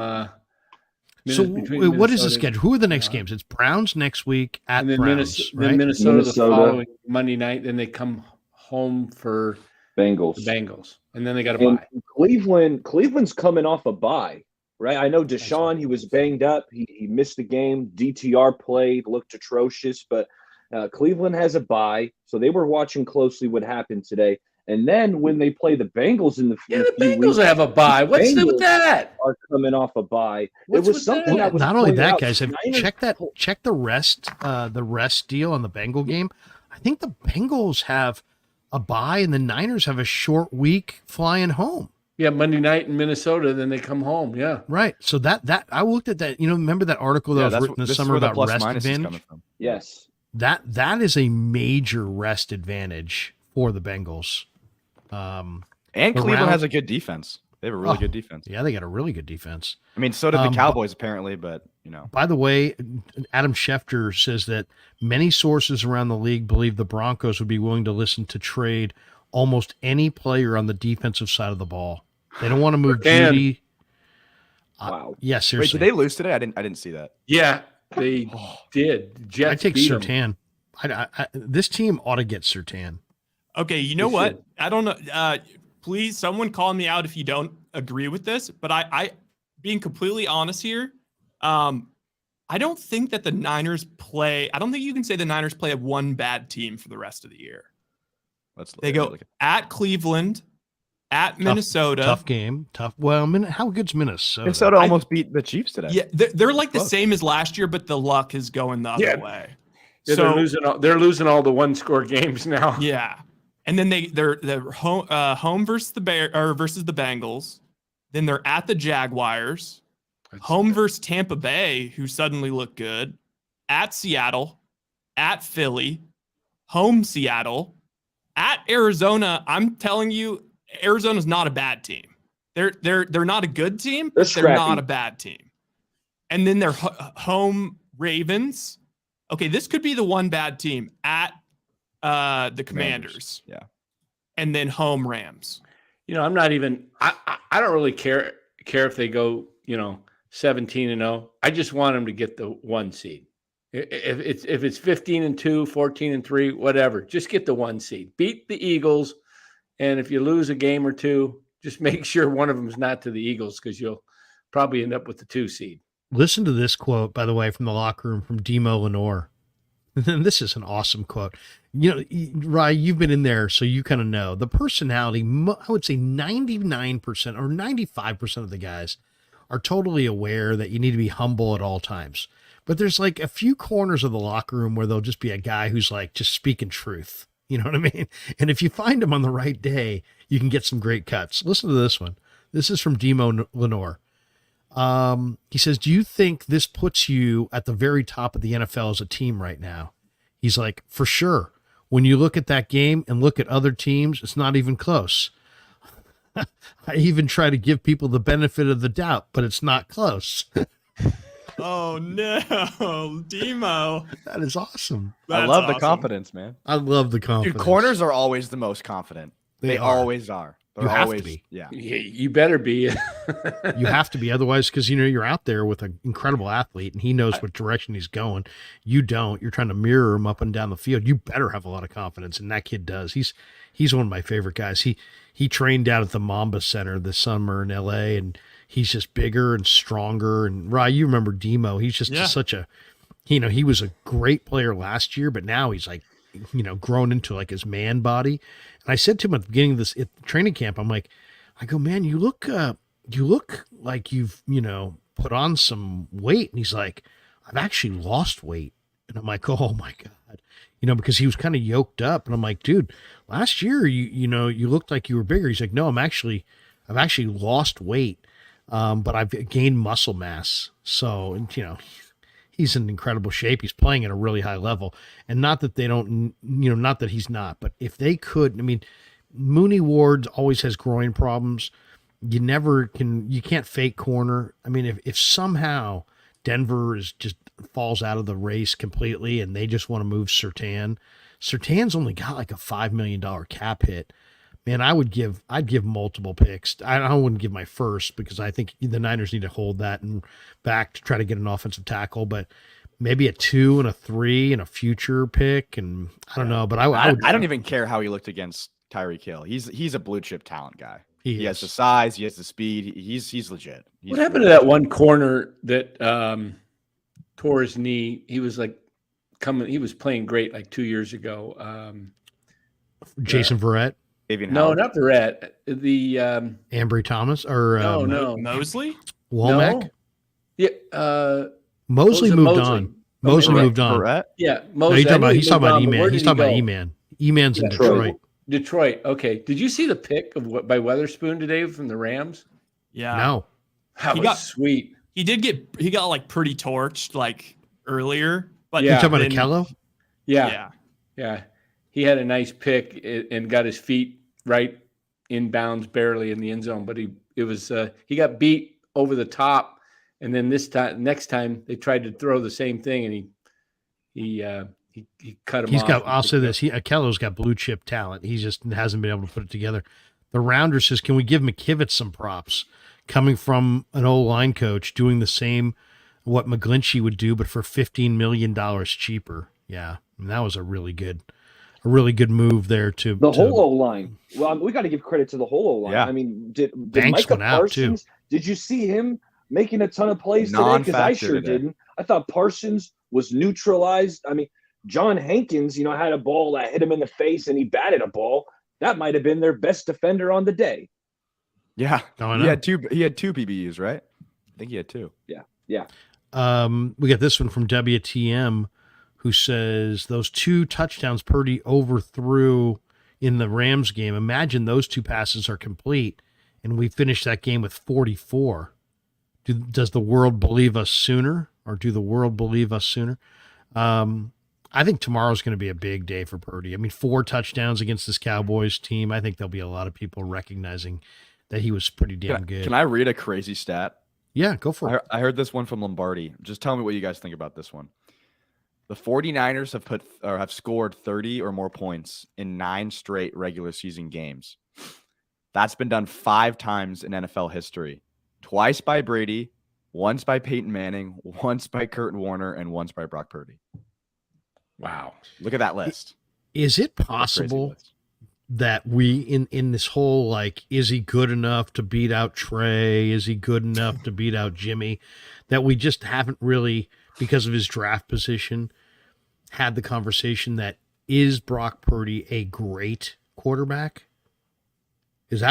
So what is the schedule? Who are the next games? It's Browns next week at Browns, right? Then Minnesota the following Monday night. Then they come home for Bengals. The Bengals, and then they got a bye. Cleveland's coming off a bye, right? I know Deshaun, he was banged up. He missed the game. DTR played, looked atrocious, but Cleveland has a bye, so they were watching closely what happened today. And then when they play the Bengals in the Bengals have a bye. What's with that? Are coming off a bye. It was something that was not only that, guys. Have you check the rest deal on the Bengal game? I think the Bengals have a bye, and the Niners have a short week flying home. Yeah, Monday night in Minnesota, then they come home. Yeah, right. So that I looked at that. Remember that article that was written this summer about rest advantage? Yes, that is a major rest advantage for the Bengals. And Cleveland has a good defense. They have a really good defense. Yeah, they got a really good defense. I mean, so did the Cowboys apparently, but By the way, Adam Schefter says that many sources around the league believe the Broncos would be willing to listen to trade almost any player on the defensive side of the ball. They don't want to move Judy. Wow. Yeah, seriously. Wait, did they lose today? I didn't see that. Yeah, they did. Jets I take Surtain. This team ought to get Surtain. Okay, you know what? I don't know. Please, someone call me out if you don't agree with this. But I being completely honest here, I don't think that the Niners play. I don't think you can say the Niners play a one bad team for the rest of the year. They go at Cleveland, at Minnesota. Tough game. Tough. Well, how good's Minnesota? Minnesota almost beat the Chiefs today. Yeah, they're like the same as last year, but the luck is going the other way. Yeah, so they're losing all the one-score games now. Yeah. And then they're home versus the Bengals. Then they're at the Jaguars. Home versus Tampa Bay, who suddenly look good. At Seattle, at Philly, home Seattle, at Arizona. I'm telling you, Arizona's not a bad team. They're not a good team, but they're not a bad team. And then they're home Ravens. Okay, this could be the one bad team at the Commanders. Yeah. And then home Rams. I'm not even I don't really care if they go, 17-0. I just want them to get the 1 seed. If it's 15-2, 14-3, whatever, just get the 1 seed. Beat the Eagles, and if you lose a game or two, just make sure one of them is not to the Eagles because you'll probably end up with the 2 seed. Listen to this quote, by the way, from the locker room from Demo Lenore. This is an awesome quote. Rye, you've been in there, so you kind of know. The personality, I would say 99% or 95% of the guys are totally aware that you need to be humble at all times. But there's like a few corners of the locker room where there'll just be a guy who's like just speaking truth. You know what I mean? And if you find him on the right day, you can get some great cuts. Listen to this one. This is from Demo Lenore. He says, do you think this puts you at the very top of the NFL as a team right now? He's like, for sure. When you look at that game and look at other teams, it's not even close. I even try to give people the benefit of the doubt, but it's not close. Oh no, Demo. That is awesome. I love the confidence, man. I love the confidence. Dude, corners are always the most confident. They always are. You have to be. Yeah. You better be. You have to be. Otherwise, because, you're out there with an incredible athlete and he knows what direction he's going. You don't. You're trying to mirror him up and down the field. You better have a lot of confidence. And that kid does. He's one of my favorite guys. He trained down at the Mamba Center this summer in LA, and he's just bigger and stronger. And Rye, you remember Demo. He's just such a, he was a great player last year, but now he's like, grown into like his man body. And I said to him at the beginning of this training camp, I go, man, you look like you've, put on some weight. And he's like, I've actually lost weight. And I'm like, oh my that, because he was kind of yoked up. And I'm like, dude, last year, you looked like you were bigger. He's like, no, I've actually lost weight, but I've gained muscle mass. So, he's in incredible shape. He's playing at a really high level. And not that they don't, not that he's not, but if they could, Mooney Ward always has groin problems. You can't fake corner. If somehow Denver falls out of the race completely and they just want to move Surtain's only got like a $5 million cap hit. Man, I'd give multiple picks. I wouldn't give my first because I think the Niners need to hold that and back to try to get an offensive tackle, but maybe a 2 and a 3 and a future pick. And I don't know, but I don't even care how he looked against Tyreek Hill. He's a blue chip talent guy. He has the size, he has the speed. He's legit. What happened to that one corner that tore his knee? He was he was playing great like 2 years ago. Jason Verrett. No, not Verrett. The Ambry Thomas or no Mosley? Womack? No. Yeah, Mosley moved on. Mosley moved on. Verrett? Yeah, Mosley. No, he's talking about E-Man. He's talking about E-Man. E-Man's in Detroit. Detroit. Okay. Did you see the pick by Weatherspoon today from the Rams? Yeah. No. That was sweet. He got like pretty torched like earlier, but you talking about Akello? Yeah. He had a nice pick and got his feet right inbounds barely in the end zone, but he got beat over the top, and then next time they tried to throw the same thing, and he cut him off. I'll say this: Akello's got blue chip talent. He just hasn't been able to put it together. The Rounder says, "Can we give McKivitz some props? Coming from an old line coach, doing the same what McGlinchey would do, but for $15 million cheaper." Yeah, that was a really good move there to the whole O-line. Well, we got to give credit to the whole O-line. Yeah. Did Banks Micah went out Parsons, too. Did you see him making a ton of plays today? Because I sure didn't. I thought Parsons was neutralized. John Hankins, had a ball that hit him in the face and he batted a ball. That might have been their best defender on the day. Yeah. He had two PBUs, right? I think he had 2. Yeah. We got this one from WTM, who says those 2 touchdowns Purdy overthrew in the Rams game. Imagine those 2 passes are complete, and we finish that game with 44. Does the world believe us sooner, or do the world believe us sooner? I think tomorrow's going to be a big day for Purdy. 4 touchdowns against this Cowboys team. I think there'll be a lot of people recognizing that he was pretty damn good. Can I read a crazy stat? Yeah, go for it. I heard this one from Lombardi. Just tell me what you guys think about this one. The 49ers have scored 30 or more points in 9 straight regular season games. That's been done 5 times in NFL history. Twice by Brady, once by Peyton Manning, once by Kurt Warner, and once by Brock Purdy. Wow. Look at that list. Is it possible that we in this whole, is he good enough to beat out Trey? Is he good enough to beat out Jimmy? That we just haven't really, because of his draft position, had the conversation that is Brock Purdy a great quarterback? Is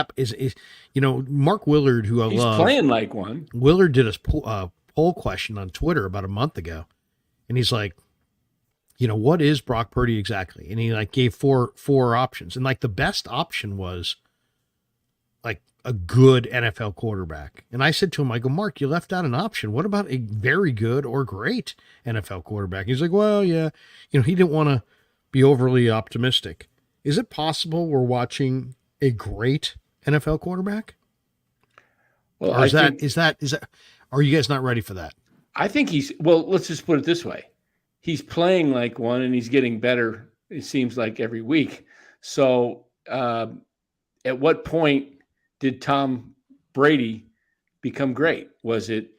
Mark Willard, who I love, he's playing like one. Willard did a poll question on Twitter about a month ago, and he's like, what is Brock Purdy exactly? And he gave four options, and the best option was a good NFL quarterback. And I said to him, I go, Mark, you left out an option. What about a very good or great NFL quarterback? He's like, well, yeah, he didn't want to be overly optimistic. Is it possible we're watching a great NFL quarterback? Well, or is that, are you guys not ready for that? I think let's just put it this way. He's playing like one and he's getting better, it seems like, every week. So at what point did Tom Brady become great? Was it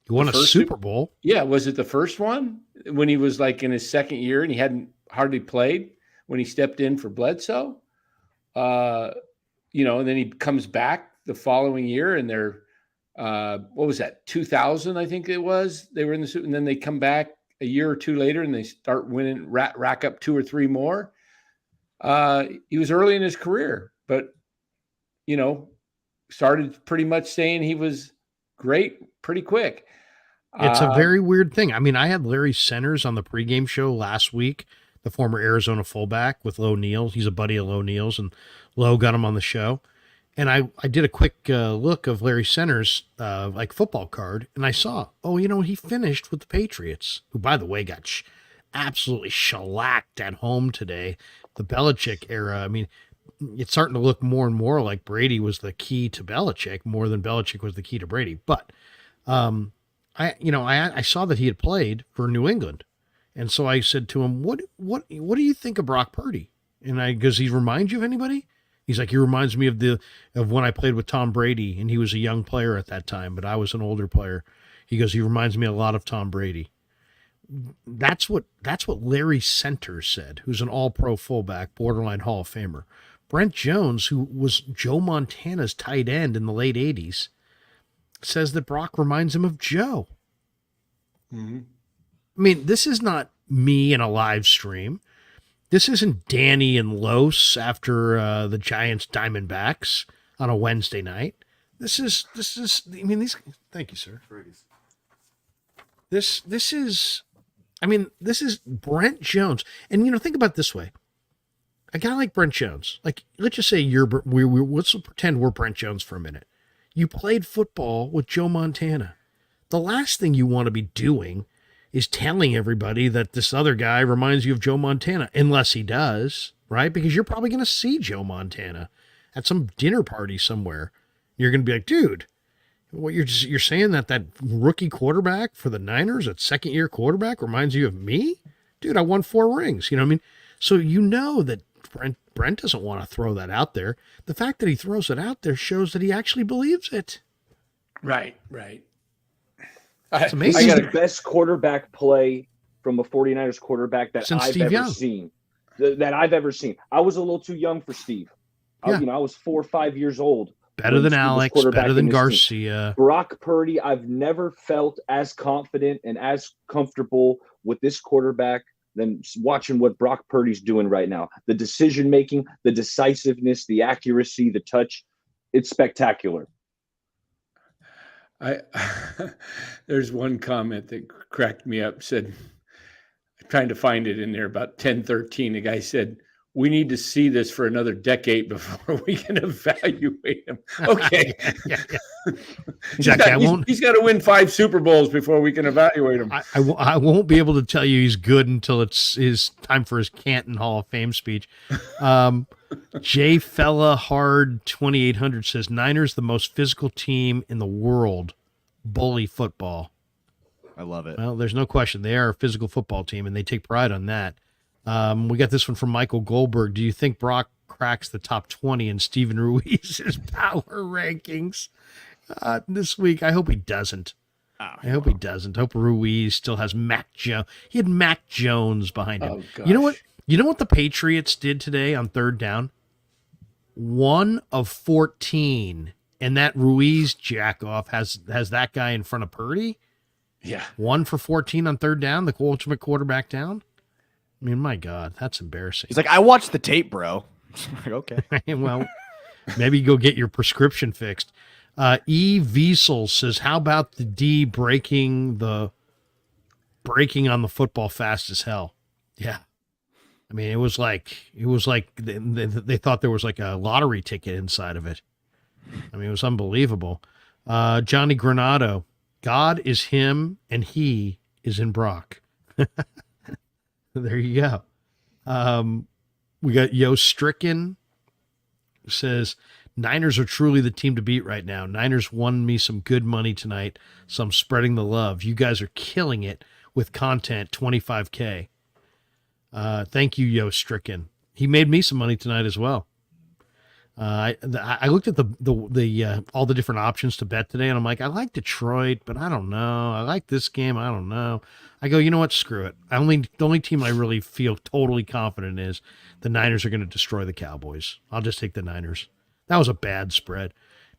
he won a Super Bowl? Yeah. Was it the first one when he was in his second year and he hadn't hardly played when he stepped in for Bledsoe? And then he comes back the following year and they're, what was that? 2000, I think it was. They were in the Super, and then they come back a year or 2 later and they start winning, rack up 2 or 3 more. He was early in his career, but, started pretty much saying he was great pretty quick. It's a very weird thing. I had Larry Centers on the pregame show last week the former Arizona fullback with Lo Neals. He's a buddy of Lo Neals, and Lo got him on the show. And I did a quick look of Larry Center's football card, and I saw, he finished with the Patriots, who, by the way, got absolutely shellacked at home today. The Belichick era. I mean, it's starting to look more and more like Brady was the key to Belichick more than Belichick was the key to Brady. But I saw that he had played for New England, and so I said to him, "What do you think of Brock Purdy?" And does he remind you of anybody? He's like, he reminds me of when I played with Tom Brady, and he was a young player at that time, but I was an older player. He goes, he reminds me a lot of Tom Brady. That's what Larry Center said, who's an all-pro fullback, borderline Hall of Famer. Brent Jones, who was Joe Montana's tight end in the late 80s, says that Brock reminds him of Joe. Mm-hmm. I mean, this is not me in a live stream. This isn't Danny and Los after the Giants Diamondbacks on a Wednesday night. This is, thank you, sir. This is Brent Jones. And, think about it this way. A guy like Brent Jones, let's just say let's pretend we're Brent Jones for a minute. You played football with Joe Montana. The last thing you want to be doing is telling everybody that this other guy reminds you of Joe Montana, unless he does, right? Because you're probably going to see Joe Montana at some dinner party somewhere. You're going to be like, dude, what you're saying that rookie quarterback for the Niners, that second-year quarterback, reminds you of me? Dude, I won 4 rings. You know what I mean? So that Brent doesn't want to throw that out there. The fact that he throws it out there shows that he actually believes it. Right. It's amazing. This is the best quarterback play from a 49ers quarterback that I've ever seen. That I've ever seen. I was a little too young for Steve. Yeah. I was 4 or 5 years old. Better than Alex, better than Garcia. Brock Purdy, I've never felt as confident and as comfortable with this quarterback than watching what Brock Purdy's doing right now. The decision-making, the decisiveness, the accuracy, the touch, it's spectacular. There's one comment that cracked me up. Said, I'm trying to find it in there about 10:13. The guy said, "We need to see this for another decade before we can evaluate him." Okay. Yeah. Exactly. He's got to win 5 Super Bowls before we can evaluate him. I won't be able to tell you he's good until it's his time for his Canton Hall of Fame speech. J Fella Hard 2800 says Niners the most physical team in the world. Bully football. I love it. Well, there's no question they are a physical football team, and they take pride on that. We got this one from Michael Goldberg. Do you think Brock cracks the top 20 in Steven Ruiz's power rankings this week? I hope he doesn't. I hope he doesn't. I hope Ruiz still has Mac Jones. He had Mac Jones behind him. Oh, gosh. You know what the Patriots did today on 3rd down? 1 of 14, and that Ruiz jackoff has that guy in front of Purdy. Yeah, 1 for 14 on 3rd down, the ultimate quarterback down. I mean, my God, that's embarrassing. He's like, I watched the tape, bro. Like, okay. Well, maybe go get your prescription fixed. E. Wiesel says, how about the D breaking on the football fast as hell? Yeah. I mean, it was like they thought there was like a lottery ticket inside of it. I mean, it was unbelievable. Johnny Granado, God is him and he is in Brock. There you go. We got Yo Stricken, who says, Niners are truly the team to beat right now. Niners won me some good money tonight, so I'm spreading the love. You guys are killing it with content, 25K. Thank you, Yo Stricken. He made me some money tonight as well. I looked at the all the different options to bet today, and I'm like, I like Detroit, but I don't know. I like this game. I don't know. I go, you know what? Screw it. The only team I really feel totally confident is the Niners are going to destroy the Cowboys. I'll just take the Niners. That was a bad spread.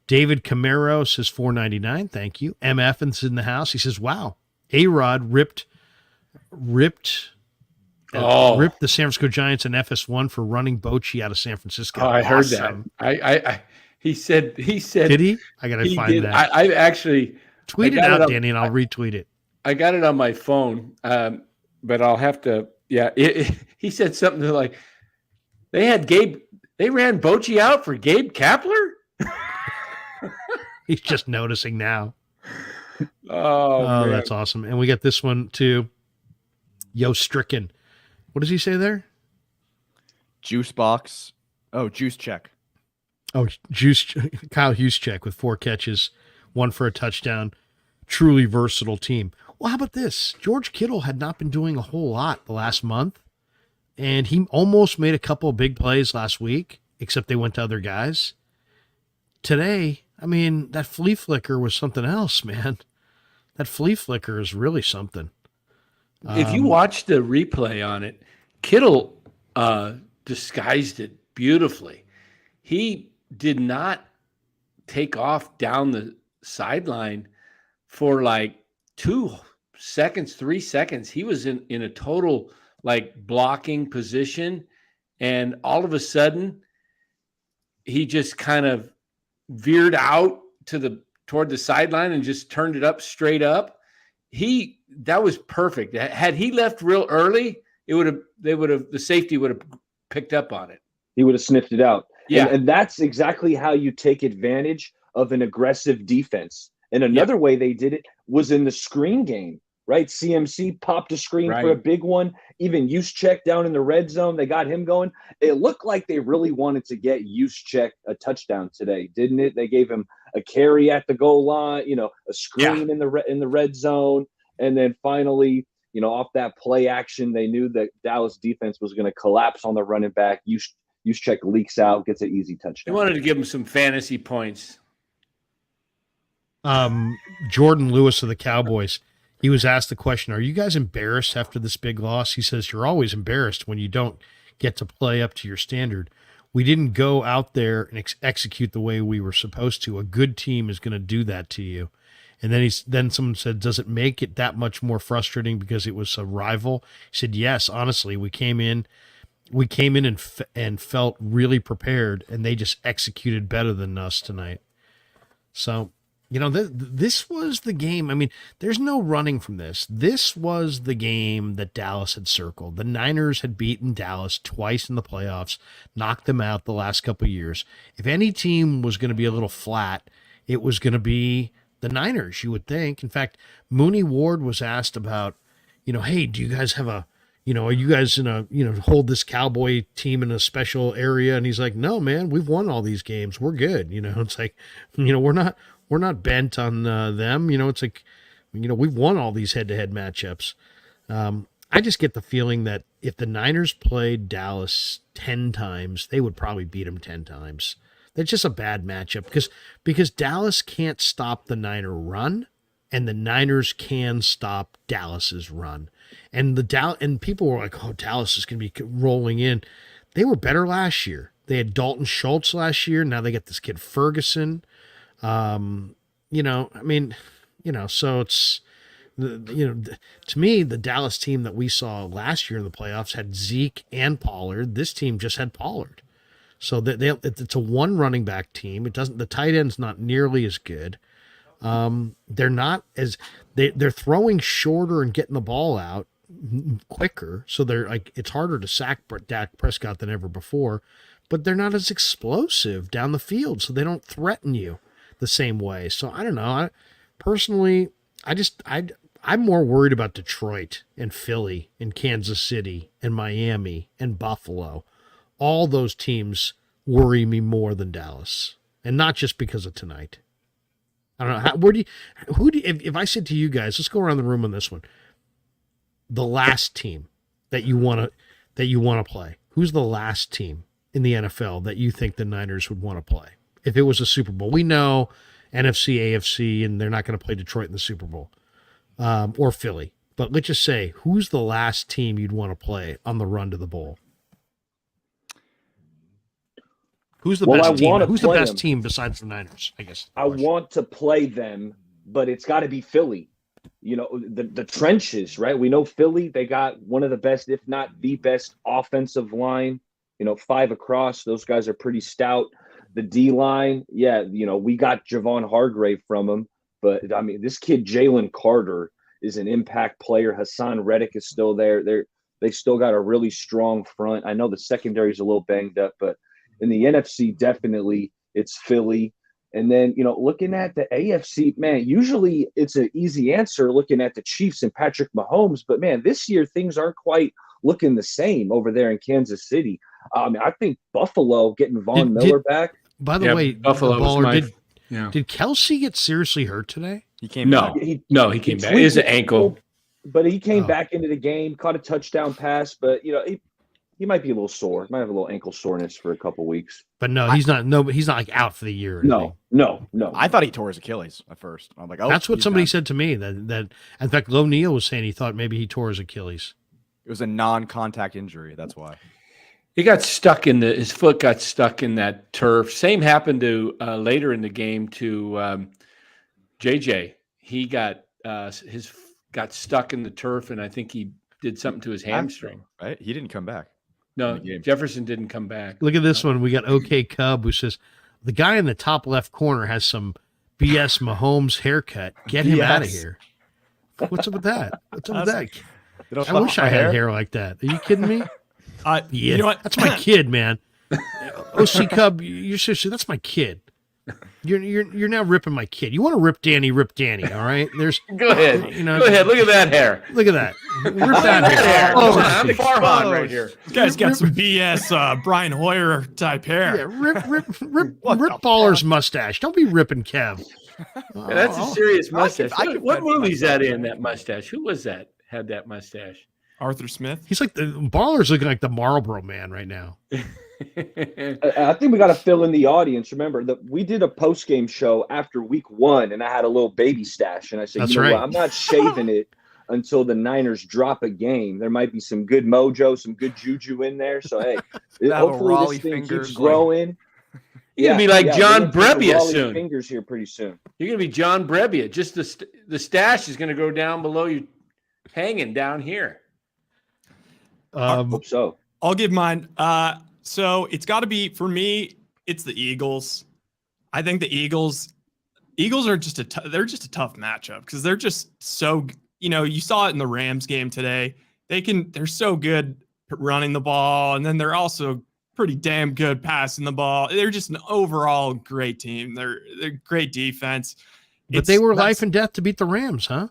David Camaro says $4.99. Thank you. MF is in the house. He says, wow, A-Rod ripped the San Francisco Giants and FS1 for running Bochy out of San Francisco. Oh, I heard that. He said. Did he? I got to find that. I actually tweet it out, Danny, and I'll retweet it. I got it on my phone, but I'll have to. Yeah, he he said something like, they ran Bochy out for Gabe Kapler. He's just noticing now. Oh, that's awesome. And we got this one too. Yo Stricken. What does he say there? Juice box. Oh, juice check. Oh, Kyle Juszczyk with 4 catches, 1 for a touchdown. Truly versatile team. Well, how about this? George Kittle had not been doing a whole lot the last month, and he almost made a couple of big plays last week, except they went to other guys. Today, I mean, that flea flicker was something else, man. That flea flicker is really something. If you watch the replay on it, Kittle disguised it beautifully. He did not take off down the sideline for like 2 seconds, 3 seconds. He was in a total like blocking position. And all of a sudden he just kind of veered out toward the sideline and just turned it up straight up. That was perfect. Had he left real early, the safety would have picked up on it. He would have sniffed it out. Yeah. And that's exactly how you take advantage of an aggressive defense. And another way they did it was in the screen game, right? CMC popped a screen for a big one. Even Juszczyk down in the red zone, they got him going. It looked like they really wanted to get Juszczyk a touchdown today, didn't it? They gave him a carry at the goal line, a screen in the red zone. And then finally, off that play action, they knew that Dallas defense was going to collapse on the running back. Juszczyk leaks out, gets an easy touchdown. They wanted to give him some fantasy points. Jordan Lewis of the Cowboys, he was asked the question, are you guys embarrassed after this big loss? He says, you're always embarrassed when you don't get to play up to your standard. We didn't go out there and execute the way we were supposed to. A good team is going to do that to you. And then someone said, does it make it that much more frustrating because it was a rival? He said, yes, honestly, we came in and felt really prepared, and they just executed better than us tonight. So, this was the game. I mean, there's no running from this. This was the game that Dallas had circled. The Niners had beaten Dallas twice in the playoffs, knocked them out the last couple of years. If any team was going to be a little flat, it was going to be the Niners, you would think. In fact, Mooney Ward was asked about, hey, do you guys have are you guys in a, hold this Cowboy team in a special area? And he's like, no, man, we've won all these games. We're good. It's like, we're not bent on them. It's like, we've won all these head-to-head matchups. I just get the feeling that if the Niners played Dallas 10 times, they would probably beat them 10 times. That's just a bad matchup because Dallas can't stop the Niner run, and the Niners can stop Dallas's run. And people were like, oh, Dallas is going to be rolling in. They were better last year. They had Dalton Schultz last year. Now they got this kid Ferguson. So it's, to me, the Dallas team that we saw last year in the playoffs had Zeke and Pollard. This team just had Pollard. So it's a one running back team. The tight end's not nearly as good. They're throwing shorter and getting the ball out quicker. So they're like, it's harder to sack Dak Prescott than ever before, but they're not as explosive down the field. So they don't threaten you the same way. So I don't know. I'm more worried about Detroit and Philly and Kansas City and Miami and Buffalo. All those teams worry me more than Dallas, and not just because of tonight. I don't know. If I said to you guys, let's go around the room on this one. The last team that you want to play. Who's the last team in the NFL that you think the Niners would want to play? If it was a Super Bowl, we know NFC, AFC, and they're not going to play Detroit in the Super Bowl, or Philly. But let's just say, who's the last team you'd want to play on the run to the bowl? Who's the best team? Who's the best team besides the Niners? I guess. I want to play them, but it's got to be Philly. The trenches, right? We know Philly, they got one of the best, if not the best offensive line, 5 across. Those guys are pretty stout. The D line, we got Javon Hargrave from them, but I mean, this kid, Jalen Carter, is an impact player. Hassan Reddick is still there. They still got a really strong front. I know the secondary is a little banged up, but in the NFC, definitely it's Philly. And then, looking at the AFC, man, usually it's an easy answer looking at the Chiefs and Patrick Mahomes. But, man, this year things aren't quite looking the same over there in Kansas City. I think Buffalo getting Von Miller back. By the way, Buffalo did Kelsey get seriously hurt today? He came back. He came back. It's an ankle. But he came back into the game, caught a touchdown pass. But, he might be a little sore. Might have a little ankle soreness for a couple weeks. But no, he's not. No, he's not like out for the year. No. I thought he tore his Achilles at first. I'm like, that's what somebody said to me. That in fact, Lo Neal was saying he thought maybe he tore his Achilles. It was a non-contact injury. That's why. He got stuck his foot got stuck in that turf. Same happened to later in the game to JJ. He got got stuck in the turf, and I think he did something to his hamstring. Right? He didn't come back. No, Jefferson didn't come back. Look at this one. We got OK Cub who says the guy in the top left corner has some BS Mahomes haircut. Get him out of here. What's up with that? I wish I had hair like that. Are you kidding me? Yeah, you know what? That's my kid, man. OC Cub, you're seriously, that's my kid. You're now ripping my kid. You want to rip Danny? All right. Go ahead. Go ahead. Look at that hair. Look at that. Rip that hair. I'm Farhan right here. This guy's got some BS Brian Hoyer type hair. Yeah, rip Baller's mustache. Don't be ripping Kev. That's a serious mustache. What movie's that in? That mustache? Who was that? Had that mustache? Arthur Smith. He's like the Baller's looking like the Marlboro Man right now. I think we got to fill in the audience. Remember that we did a post-game show after week 1, and I had a little baby stash, and I said, That's right. What? I'm not shaving it until the Niners drop a game. There might be some good mojo, some good juju in there. So hey, hopefully this thing keeps growing. You're gonna be like John Brebbia soon. Fingers here pretty soon. You're gonna be John Brebbia. Just the stash is gonna go down below you, hanging down here. I hope so. I'll give mine. So it's got to be, for me, it's the Eagles. I think the Eagles are just they're just a tough matchup because they're just so, you saw it in the Rams game today. They're so good running the ball, and then they're also pretty damn good passing the ball. They're just an overall great team. They're great defense. But they were life and death to beat the Rams, huh?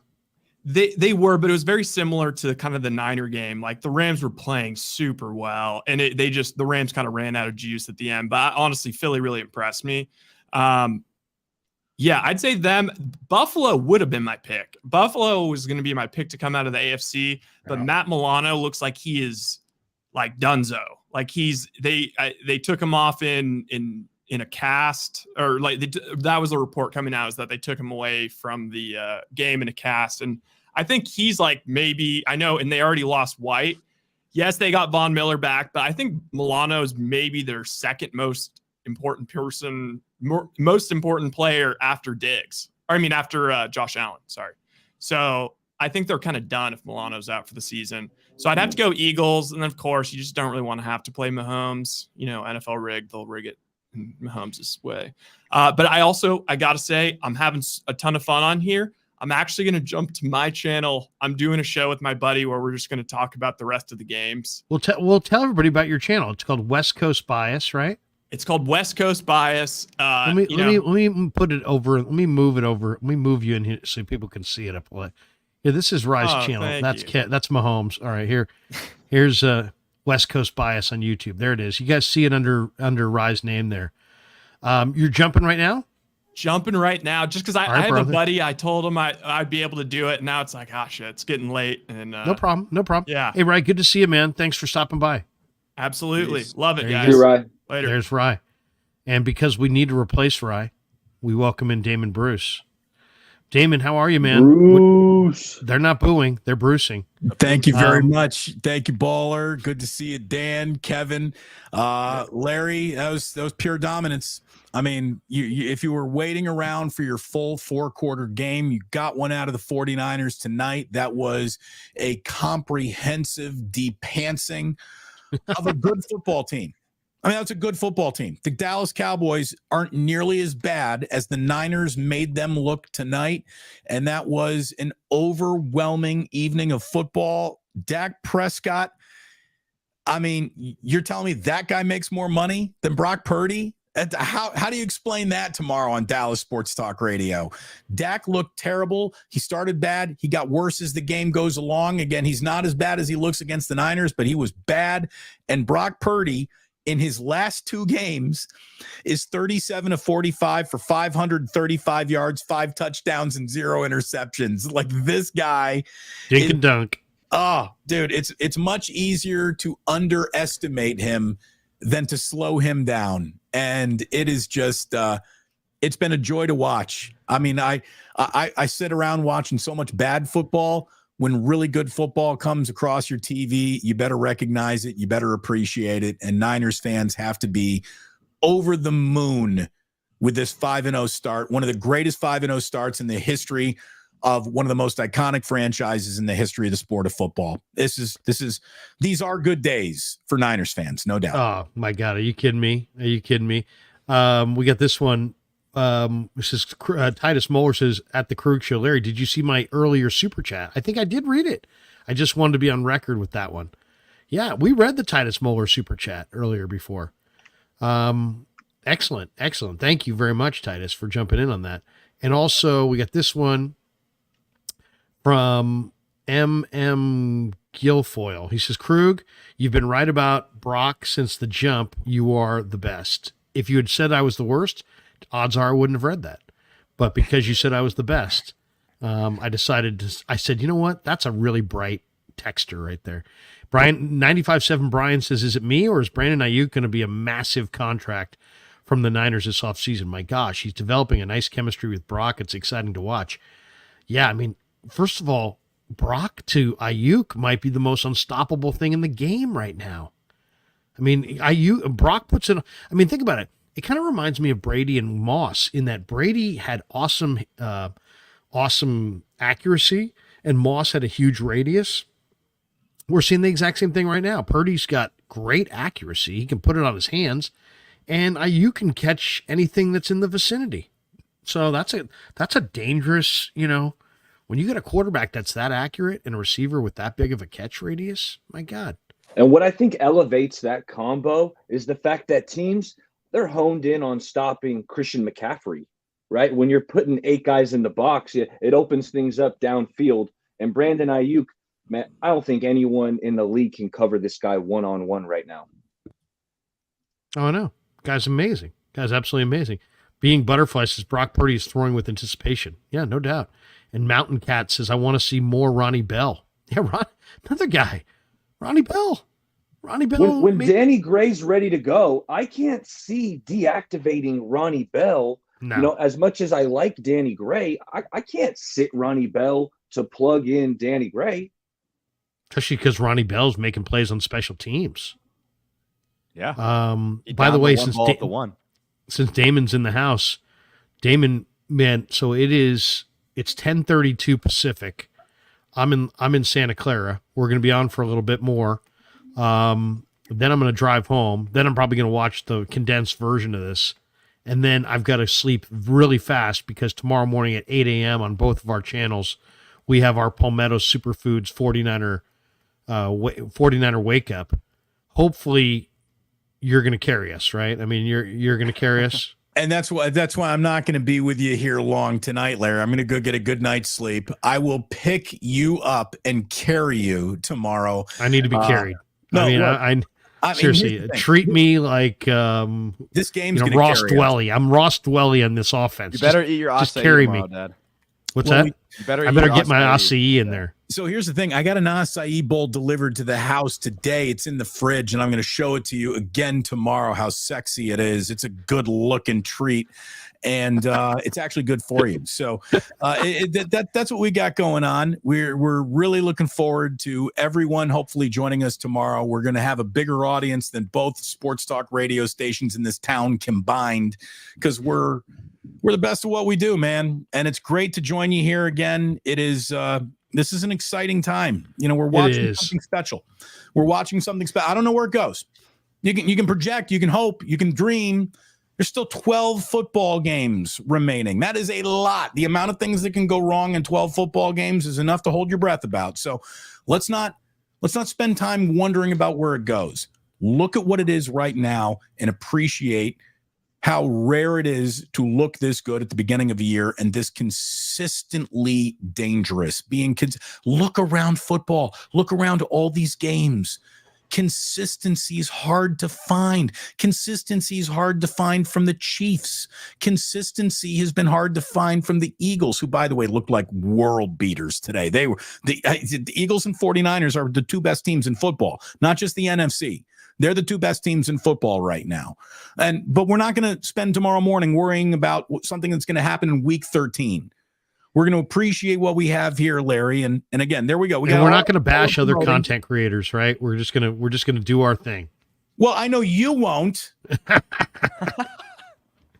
They were, but it was very similar to kind of the Niner game. Like the Rams were playing super well, and the Rams kind of ran out of juice at the end. But honestly, Philly really impressed me. Yeah, I'd say them. Buffalo would have been my pick. Buffalo was going to be my pick to come out of the AFC, but Matt Milano looks like he is like donezo. Like they took him off in a cast, or like that was the report coming out, is that they took him away from the game in a cast. And I think he's like, maybe, I know, and they already lost White. Yes, they got Von Miller back, but I think Milano is maybe their second most important person, most important player after Diggs. Or I mean, after Josh Allen, sorry. So I think they're kind of done if Milano's out for the season. So I'd have to go Eagles. And then, of course, you just don't really want to have to play Mahomes. NFL rig, they'll rig it in Mahomes' way. But I got to say, I'm having a ton of fun on here. I'm actually going to jump to my channel. I'm doing a show with my buddy where we're just going to talk about the rest of the games. We'll tell everybody about your channel. It's called West Coast Bias, right? It's called West Coast Bias. Let me put it over. Let me move it over. Let me move you in here so people can see it up. Yeah, this is Rye's channel. That's Mahomes. All right, here's West Coast Bias on YouTube. There it is. You guys see it under Rye's name there. You're jumping right now? Jumping right now, just because I have a buddy. I told him I'd be able to do it. And now it's like, shit, it's getting late. And no problem. Yeah. Hey, Rye, good to see you, man. Thanks for stopping by. Absolutely. Peace. Love it, guys. You're right. Later. There's Rye. And because we need to replace Rye, we welcome in Damon Bruce. Damon, how are you, man? Bruce. They're not booing. They're brucing. Thank you very much. Thank you, Baller. Good to see you, Dan, Kevin, Larry. That was pure dominance. I mean, if you were waiting around for your full 4-quarter game, you got one out of the 49ers tonight. That was a comprehensive de-pantsing of a good football team. I mean, that's a good football team. The Dallas Cowboys aren't nearly as bad as the Niners made them look tonight, and that was an overwhelming evening of football. Dak Prescott I mean, you're telling me that guy makes more money than Brock Purdy? How do you explain that tomorrow on Dallas Sports Talk Radio? Dak looked terrible. He started bad. He got worse as the game goes along. Again, he's not as bad as he looks against the Niners, but he was bad. And Brock Purdy, in his last 2 games, is 37 of 45 for 535 yards, 5 touchdowns, and 0 interceptions. Like, this guy. Dink and dunk. Oh, dude, it's much easier to underestimate him than to slow him down. And it is just it's been a joy to watch. I mean, I sit around watching so much bad football. When really good football comes across your TV, you better recognize it, you better appreciate it. And Niners fans have to be over the moon with this 5-0 start, one of the greatest 5-0 starts in the history of one of the most iconic franchises in the history of the sport of football. These are good days for Niners fans, no doubt. Oh my God. Are you kidding me? We got this one. This is Titus Moeller says, at the Krug Show, Larry, did you see my earlier super chat? I think I did read it. I just wanted to be on record with that one. Yeah, we read the Titus Moeller super chat earlier before. Excellent. Thank you very much, Titus, for jumping in on that. And also we got this one from M.M. Guilfoyle. He says, Krug, you've been right about Brock since the jump. You are the best. If you had said I was the worst, odds are I wouldn't have read that. But because you said I was the best, I said, you know what? That's a really bright texter right there. Brian, 95.7 Brian says, is it me or is Brandon Ayuk going to be a massive contract from the Niners this offseason? My gosh, he's developing a nice chemistry with Brock. It's exciting to watch. Yeah, I mean, first of all, Brock to Ayuk might be the most unstoppable thing in the game right now. I mean, Brock puts it, I mean, think about it. It kind of reminds me of Brady and Moss in that Brady had awesome accuracy and Moss had a huge radius. We're seeing the exact same thing right now. Purdy's got great accuracy. He can put it on his hands, and Ayuk can catch anything that's in the vicinity. So that's a dangerous, when you get a quarterback that's that accurate and a receiver with that big of a catch radius, my God. And what I think elevates that combo is the fact that teams, they're honed in on stopping Christian McCaffrey, right? When you're putting 8 guys in the box, it opens things up downfield. And Brandon Ayuk, man, I don't think anyone in the league can cover this guy one-on-one right now. Oh, I know. Guy's amazing. Guy's absolutely amazing. Being Butterfly says Brock Purdy is throwing with anticipation. Yeah, no doubt. And Mountain Cat says, I want to see more Ronnie Bell. Yeah, another guy. Ronnie Bell. When Danny Gray's ready to go, I can't see deactivating Ronnie Bell. No. As much as I like Danny Gray, I can't sit Ronnie Bell to plug in Danny Gray. Especially because Ronnie Bell's making plays on special teams. Yeah. By the way, since Damon's in the house, Damon, man, so it's 10:32 Pacific. I'm in Santa Clara. We're going to be on for a little bit more. Then I'm going to drive home. Then I'm probably going to watch the condensed version of this. And then I've got to sleep really fast because tomorrow morning at 8 a.m. on both of our channels, we have our Palmetto Superfoods 49er wake up. Hopefully you're going to carry us, right? I mean, you're going to carry us. And that's why I'm not going to be with you here long tonight, Larry. I'm going to go get a good night's sleep. I will pick you up and carry you tomorrow. I need to be carried. No, I mean, seriously, treat me like this game's Ross Dwelly. I'm Ross Dwelly on this offense. You better eat your acai just carry tomorrow, me. Dad. What's that? I better get my acai in there. So here's the thing. I got an acai bowl delivered to the house today. It's in the fridge, and I'm going to show it to you again tomorrow, how sexy it is. It's a good-looking treat, and it's actually good for you. So that's what we got going on. We're really looking forward to everyone hopefully joining us tomorrow. We're going to have a bigger audience than both sports talk radio stations in this town combined because we're the best of what we do, man. And it's great to join you here again. It is this is an exciting time. We're watching something special. We're watching something special. I don't know where it goes. You can project, you can hope, you can dream. There's still 12 football games remaining. That is a lot. The amount of things that can go wrong in 12 football games is enough to hold your breath about. So let's not Let's not spend time wondering about where it goes. Look at what it is right now and appreciate how rare it is to look this good at the beginning of a year and this consistently dangerous. Look around football. Look around all these games. Consistency is hard to find. Consistency is hard to find from the Chiefs. Consistency has been hard to find from the Eagles, who, by the way, looked like world beaters today. They were the Eagles and 49ers are the two best teams in football, not just the NFC. They're the two best teams in football right now. But we're not going to spend tomorrow morning worrying about something that's going to happen in week 13. We're going to appreciate what we have here, Larry. And again, there we go. We're not going to bash other content creators, right? We're just going to do our thing. Well, I know you won't.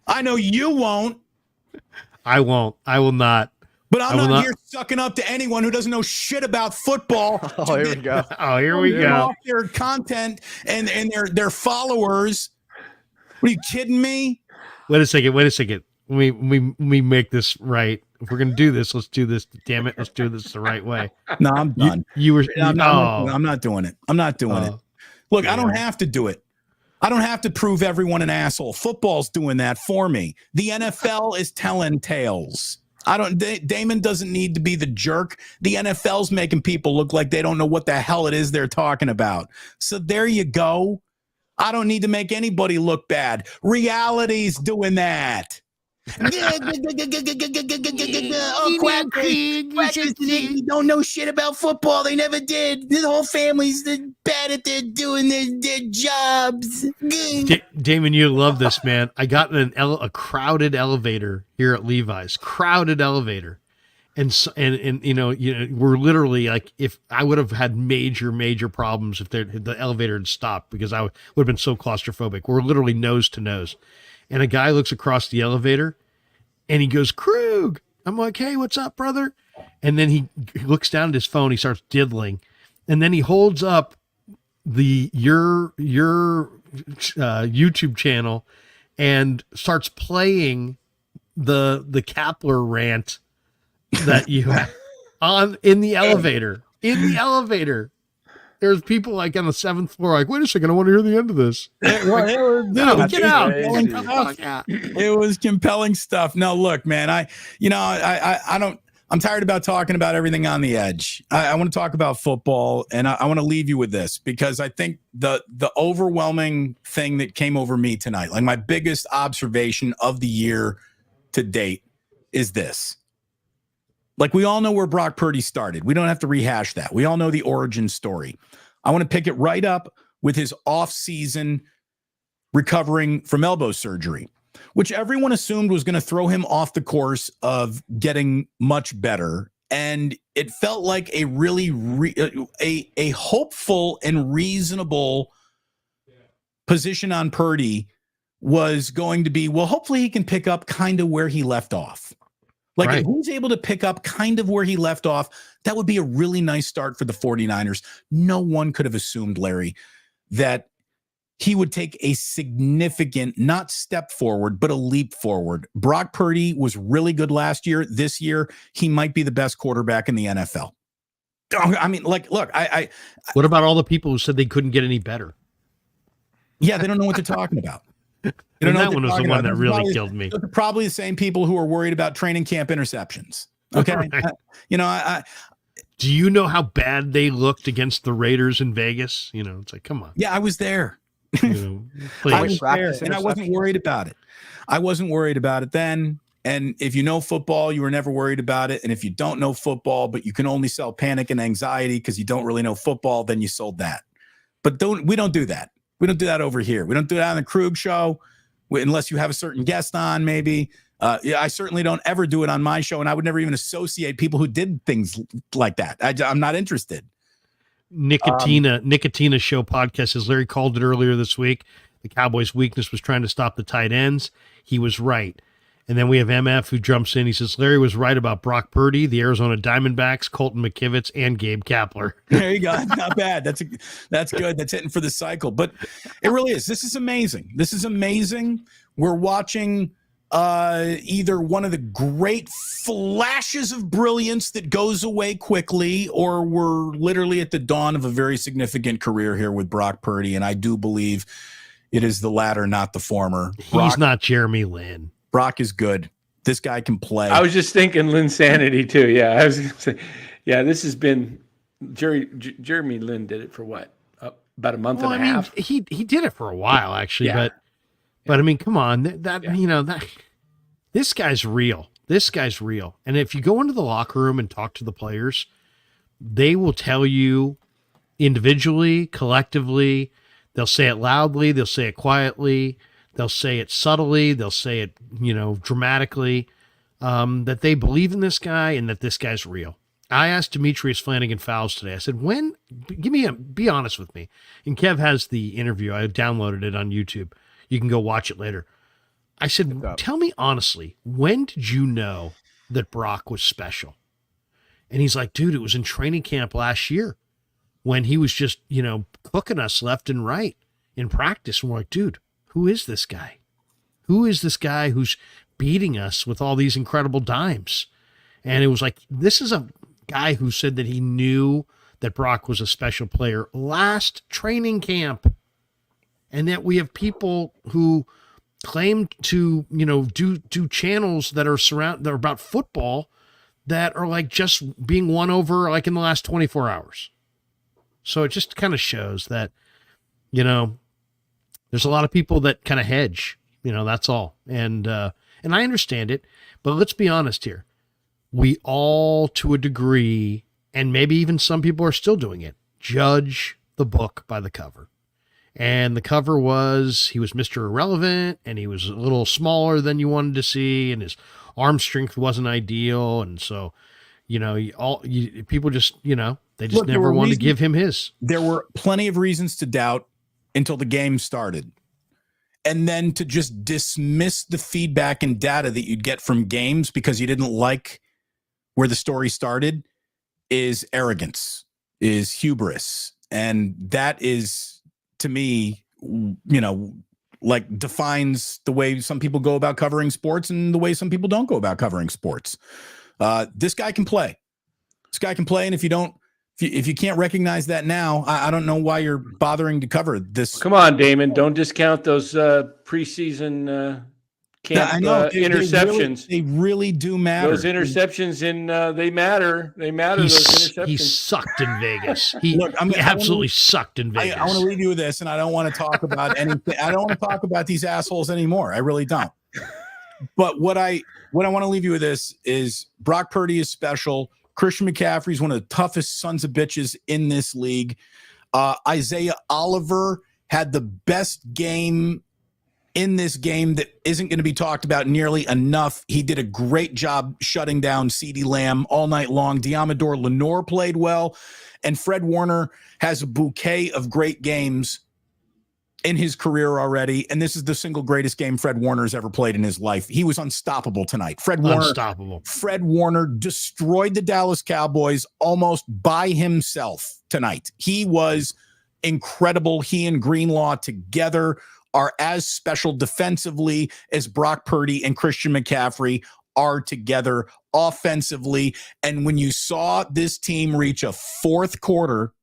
I know you won't. I won't. I will not. But I'm not here sucking up to anyone who doesn't know shit about football. Oh, here we go. Oh, here we go. Off their content and their followers. What, are you kidding me? Wait a second. We make this right. If we're gonna do this, let's do this. Damn it, let's do this the right way. No, I'm done. I'm not doing it. I'm not doing it. Look, I don't have to do it. I don't have to prove everyone an asshole. Football's doing that for me. The NFL is telling tales. Damon doesn't need to be the jerk. The NFL's making people look like they don't know what the hell it is they're talking about. So there you go. I don't need to make anybody look bad. Reality's doing that. Quackers don't know shit about football. They never did. The whole family's bad at doing their jobs. Damon, you love this, man. I got in a crowded elevator here at Levi's. Crowded elevator. And we're literally like, if I would have had major problems if the elevator had stopped, because I would have been so claustrophobic. We're literally nose to nose. And a guy looks across the elevator and he goes, "Krug." I'm like, "Hey, what's up, brother?" And then he looks down at his phone. He starts diddling. And then he holds up your YouTube channel and starts playing the Kapler rant that you have in the elevator. In the elevator. There's people like on the 7th floor, like, "Wait a second, I want to hear the end of this." Get out! It was compelling stuff. No, look, man, I'm tired about talking about everything on the edge. I want to talk about football, and I want to leave you with this, because I think the overwhelming thing that came over me tonight, like my biggest observation of the year to date, is this. Like, we all know where Brock Purdy started. We don't have to rehash that. We all know the origin story. I want to pick it right up with his off-season recovering from elbow surgery, which everyone assumed was going to throw him off the course of getting much better. And it felt like a really a hopeful and reasonable position on Purdy was going to be, well, hopefully he can pick up kind of where he left off. Like, right. If he's able to pick up kind of where he left off, that would be a really nice start for the 49ers. No one could have assumed, Larry, that he would take a significant, not step forward, but a leap forward. Brock Purdy was really good last year. This year, he might be the best quarterback in the NFL. I mean, like, look, what about all the people who said they couldn't get any better? Yeah, they don't know what they're talking about. And that one was the one that really killed me. Probably the same people who are worried about training camp interceptions. Okay. Right. Do you know how bad they looked against the Raiders in Vegas? It's like, come on. Yeah, I was there. I was there, and I wasn't worried about it. I wasn't worried about it then. And if you know football, you were never worried about it. And if you don't know football, but you can only sell panic and anxiety because you don't really know football, then you sold that. But we don't do that. We don't do that over here. We don't do that on the Krug show unless you have a certain guest on, maybe. I certainly don't ever do it on my show, and I would never even associate people who did things like that. I'm not interested. Nicotina Show podcast says Larry called it earlier this week. The Cowboys' weakness was trying to stop the tight ends. He was right. And then we have MF who jumps in. He says, Larry was right about Brock Purdy, the Arizona Diamondbacks, Colton McKivitz, and Gabe Kapler. There you go. Not bad. That's good. That's hitting for the cycle. But it really is. This is amazing. We're watching either one of the great flashes of brilliance that goes away quickly, or we're literally at the dawn of a very significant career here with Brock Purdy. And I do believe it is the latter, not the former. He's not Jeremy Lin. Brock is good. This guy can play. I was just thinking Linsanity too. Yeah, I was going to say, yeah, this has been Jeremy Lin did it for what? About a month and a half. He did it for a while actually, but I mean, come on, this guy's real. This guy's real. And if you go into the locker room and talk to the players, they will tell you individually, collectively. They'll say it loudly. They'll say it quietly. They'll say it subtly. They'll say it, dramatically, that they believe in this guy and that this guy's real. I asked Demetrius Flanagan-Fowles today. I said, be honest with me. And Kev has the interview. I downloaded it on YouTube. You can go watch it later. I said, tell me honestly, when did you know that Brock was special? And he's like, dude, it was in training camp last year when he was just, cooking us left and right in practice. And we're like, dude, who is this guy? Who is this guy who's beating us with all these incredible dimes? And it was like, this is a guy who said that he knew that Brock was a special player last training camp. And that we have people who claim to, do channels that are about football that are like just being won over like in the last 24 hours. So it just kind of shows that, there's a lot of people that kind of hedge, that's all. And I understand it, but let's be honest here. We all, to a degree, and maybe even some people are still doing it, judge the book by the cover. And the cover was, he was Mr. Irrelevant, and he was a little smaller than you wanted to see, and his arm strength wasn't ideal. And so, people just, they just never wanted to give him his. There were plenty of reasons to doubt until the game started. And then to just dismiss the feedback and data that you'd get from games because you didn't like where the story started is arrogance, is hubris. And that is, to me, defines the way some people go about covering sports and the way some people don't go about covering sports. This guy can play. This guy can play. And if you can't recognize that now, I don't know why you're bothering to cover this. Come on, Damon. Don't discount those preseason camp interceptions. They really do matter. Those interceptions they matter. They matter. Those interceptions. He sucked in Vegas. He absolutely sucked in Vegas. I want to leave you with this, and I don't want to talk about anything. I don't want to talk about these assholes anymore. I really don't. But what I want to leave you with this is Brock Purdy is special. Christian McCaffrey is one of the toughest sons of bitches in this league. Isaiah Oliver had the best game in this game that isn't going to be talked about nearly enough. He did a great job shutting down CeeDee Lamb all night long. Diamador Lenore played well. And Fred Warner has a bouquet of great games in his career already. And this is the single greatest game Fred Warner's ever played in his life. He was unstoppable tonight. Fred Warner destroyed the Dallas Cowboys almost by himself tonight. He was incredible. He and Greenlaw together are as special defensively as Brock Purdy and Christian McCaffrey are together offensively. And when you saw this team reach a fourth quarter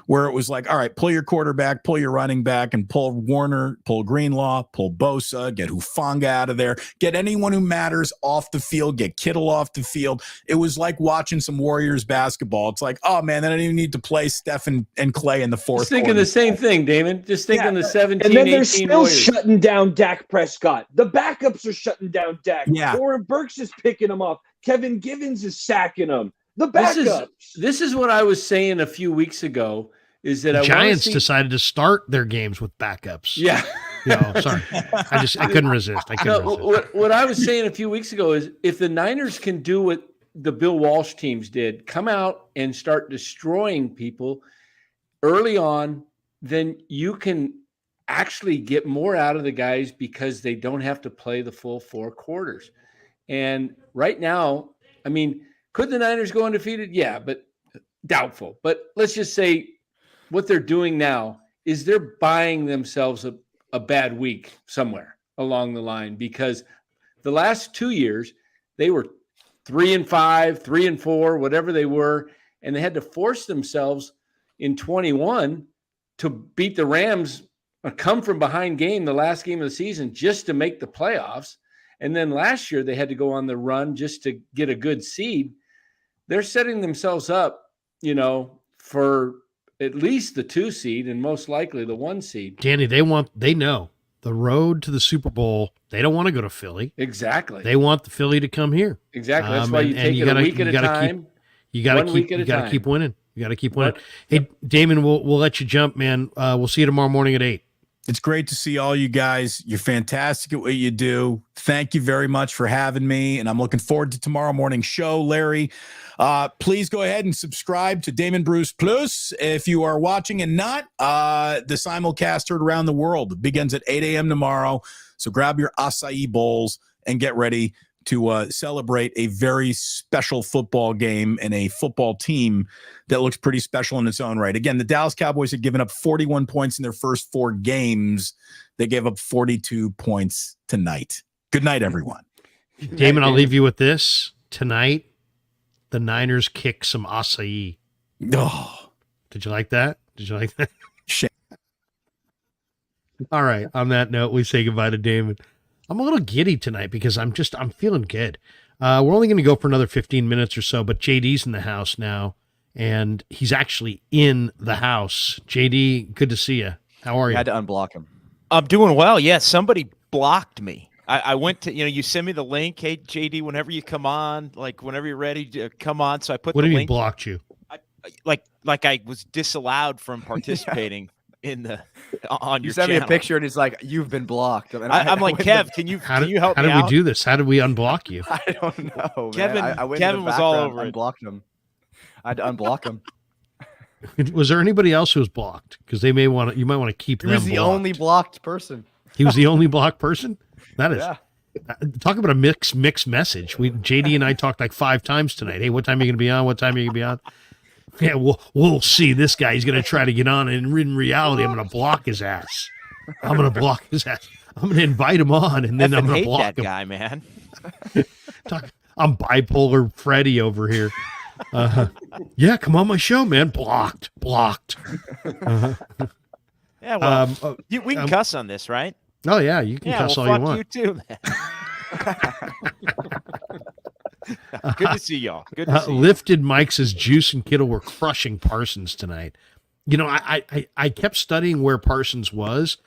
where it was like, all right, pull your quarterback, pull your running back, and pull Warner, pull Greenlaw, pull Bosa, get Hufanga out of there, get anyone who matters off the field, get Kittle off the field. It was like watching some Warriors basketball. It's like, oh, man, they don't even need to play Steph and Clay in the fourth Just thinking the same thing, Damon. Just thinking the 17, and then they're still Warriors. Shutting down Dak Prescott. The backups are shutting down Dak. Yeah. Warren Burks is picking him off. Kevin Givens is sacking him. The backups. This is what I was saying a few weeks ago, is that the Giants decided to start their games with backups. Yeah. Sorry. I couldn't resist. What I was saying a few weeks ago is if the Niners can do what the Bill Walsh teams did, come out and start destroying people early on, then you can actually get more out of the guys because they don't have to play the full four quarters. And right now, I mean, could the Niners go undefeated? Yeah, but doubtful. But let's just say what they're doing now is they're buying themselves a bad week somewhere along the line because The last 2 years, they were 3-5, 3-4, whatever they were, and they had to force themselves in 21 to beat the Rams, a come from behind game, the last game of the season, just to make the playoffs. And then last year they had to go on the run just to get a good seed. They're setting themselves up, for at least the 2 seed and most likely the 1 seed. Danny, they know the road to the Super Bowl. They don't want to go to Philly. Exactly. They want the Philly to come here. Exactly. That's why you take it a week at a time. You got to keep winning. You got to keep winning. Hey, Damon, we'll let you jump, man. We'll see you tomorrow morning at 8. It's great to see all you guys. You're fantastic at what you do. Thank you very much for having me, and I'm looking forward to tomorrow morning's show. Larry, please go ahead and subscribe to Damon Bruce Plus if you are watching and not. The simulcast heard around the world. It begins at 8 a.m. tomorrow, so grab your acai bowls and get ready to celebrate a very special football game and a football team that looks pretty special in its own right. Again, the Dallas Cowboys had given up 41 points in their first 4 games. They gave up 42 points tonight. Good night, everyone. Damon, I'll leave you with this. Tonight, the Niners kick some acai. Oh, Did you like that? shame. All right. On that note, we say goodbye to Damon. I'm a little giddy tonight because I'm feeling good. We're only going to go for another 15 minutes or so, but JD's in the house now, and he's actually in the house. JD, good to see you. How are you? I had to unblock him. I'm doing well. Yeah, somebody blocked me. I went to, you send me the link. Hey, JD, whenever you come on, like whenever you're ready, come on. So I put What the do you mean link. blocked you? Like I was disallowed from participating in the on You your sent channel. me a picture and he's like, "You've been blocked." And I'm like, Kev, can you help me out? How did we do this? How did we unblock you? I don't know. Kevin- man. I went Kevin in the was all background, over it. unblocked him. I had to unblock him. Was there anybody else who was blocked? Because you might want to keep He them was the blocked. only blocked person. He was the only blocked person? That is. Yeah. Talk about a mixed message. JD and I talked like 5 times tonight. Hey, what time are you going to be on? What time are you going to be on? Yeah, we'll see. This guy, he's going to try to get on, and in reality, I'm going to block his ass. I'm going to block his ass. I'm going to invite him on, and then I'm going hate to block that him. guy, man. I'm bipolar Freddy over here. Yeah, come on my show, man. Blocked. Yeah, well, we can cuss on this, right? Oh yeah, you can cuss all you want. You too, man. Good to see y'all. Good to see you. Lifted Mike says Juice and Kittle were crushing Parsons tonight. I kept studying where Parsons was,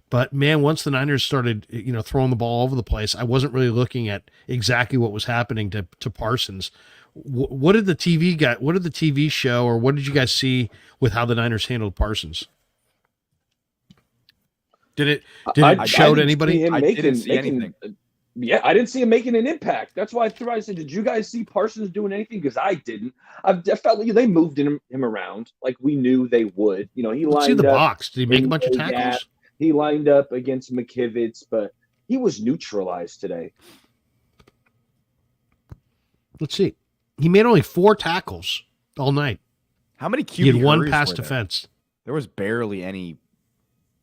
but man, once the Niners started, throwing the ball all over the place, I wasn't really looking at exactly what was happening to Parsons. What did the TV show, or what did you guys see with how the Niners handled Parsons? Did it show to anybody? I didn't see anything. Yeah, I didn't see him making an impact. That's why I said, did you guys see Parsons doing anything? Because I didn't. I felt like they moved him around like we knew they would. He lined Let's see the up box. Did he make a bunch of tackles? He lined up against McKivitz, but he was neutralized today. Let's see. He made only 4 tackles all night. How many QB He had 1 hurries pass were there? defense. There was barely any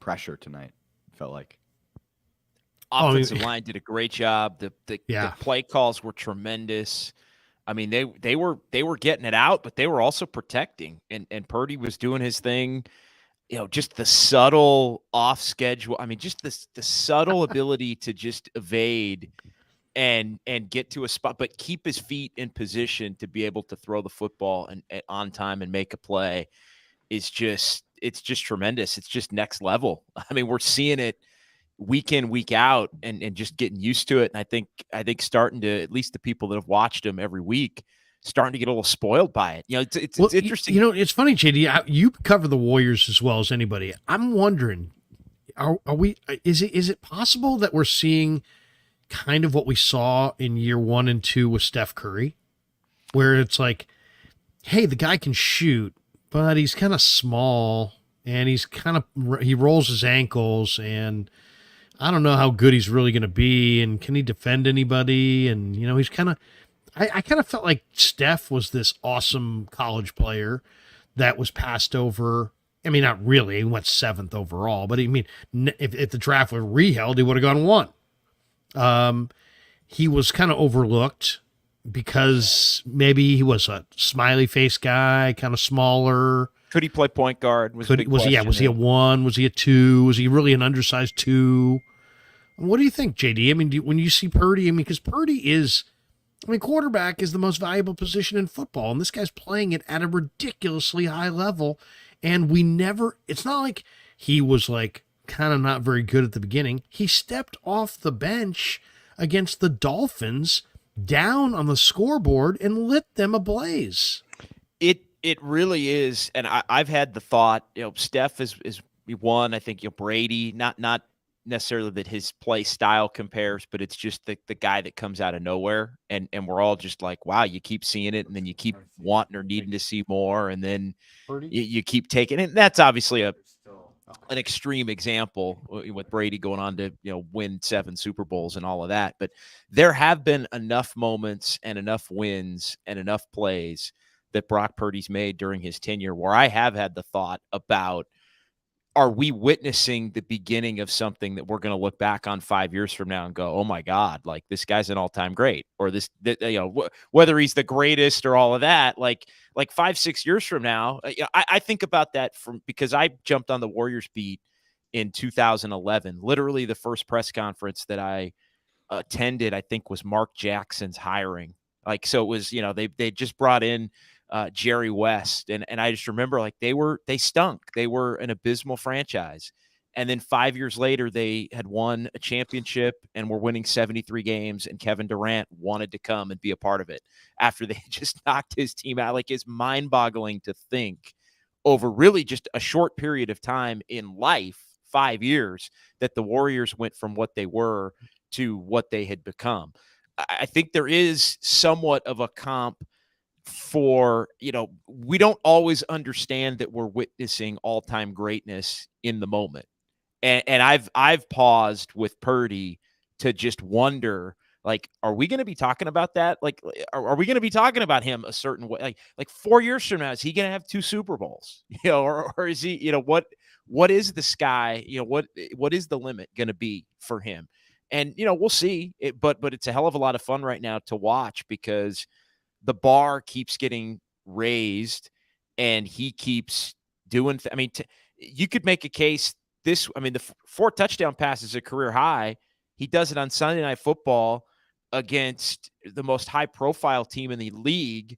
pressure tonight. It felt like. Offensive line did a great job. The Yeah. play calls were tremendous. I mean, they were getting it out, but they were also protecting. And Purdy was doing his thing. Just the subtle off schedule. I mean, just the subtle ability to just evade and get to a spot, but keep his feet in position to be able to throw the football and on time and make a play it's just tremendous. It's just next level. I mean, we're seeing it week in, week out, and just getting used to it. And I think starting to, at least the people that have watched him every week, starting to get a little spoiled by it. It's interesting. It's funny, JD. You cover the Warriors as well as anybody. I'm wondering, are we? Is it possible that we're seeing kind of what we saw in year 1 and 2 with Steph Curry, where it's like, hey, the guy can shoot, but he's kind of small and he rolls his ankles, and I don't know how good he's really going to be, and can he defend anybody? And he's kind of. I kind of felt like Steph was this awesome college player that was passed over. I mean, not really. He went 7th overall, but I mean, if the draft were reheld, he would have gone 1. he was kind of overlooked because maybe he was a smiley face guy, kind of smaller. Could he play point guard? Was he a 1? Was he a 2? Was he really an undersized 2? What do you think, JD? I mean, when you see Purdy, because Purdy is, quarterback is the most valuable position in football, and this guy's playing it at a ridiculously high level, and it's not like he was like kind of not very good at the beginning. He stepped off the bench against the Dolphins down on the scoreboard and lit them ablaze. It really is, and I've had the thought, Steph is one. I think Brady, not necessarily that his play style compares, but it's just the guy that comes out of nowhere, and we're all just like, wow, you keep seeing it, and then you keep wanting or needing to see more, and then you keep taking it. And that's obviously an extreme example with Brady going on to win 7 Super Bowls and all of that, but there have been enough moments and enough wins and enough plays that Brock Purdy's made during his tenure where I have had the thought about, are we witnessing the beginning of something that we're going to look back on 5 years from now and go, oh my God, like this guy's an all-time great, or whether he's the greatest or all of that, like 5-6 years from now. I think about that because I jumped on the Warriors beat in 2011. Literally the first press conference that I attended, I think, was Mark Jackson's hiring. So it was, they just brought in Jerry West. And I just remember they stunk. They were an abysmal franchise. And then 5 years later, they had won a championship and were winning 73 games. And Kevin Durant wanted to come and be a part of it after they just knocked his team out. It's mind boggling to think over really just a short period of time in life, 5 years, that the Warriors went from what they were to what they had become. I think there is somewhat of a comp for, we don't always understand that we're witnessing all-time greatness in the moment. And I've paused with Purdy to just wonder, are we going to be talking about that? Are we going to be talking about him a certain way? Like 4 years from now, is he going to have 2 Super Bowls? Or is he, what is the sky? What is the limit going to be for him? And, we'll see it, but it's a hell of a lot of fun right now to watch because the bar keeps getting raised and he keeps doing, you could make a case the 4 touchdown passes a career high. He does it on Sunday Night Football against the most high profile team in the league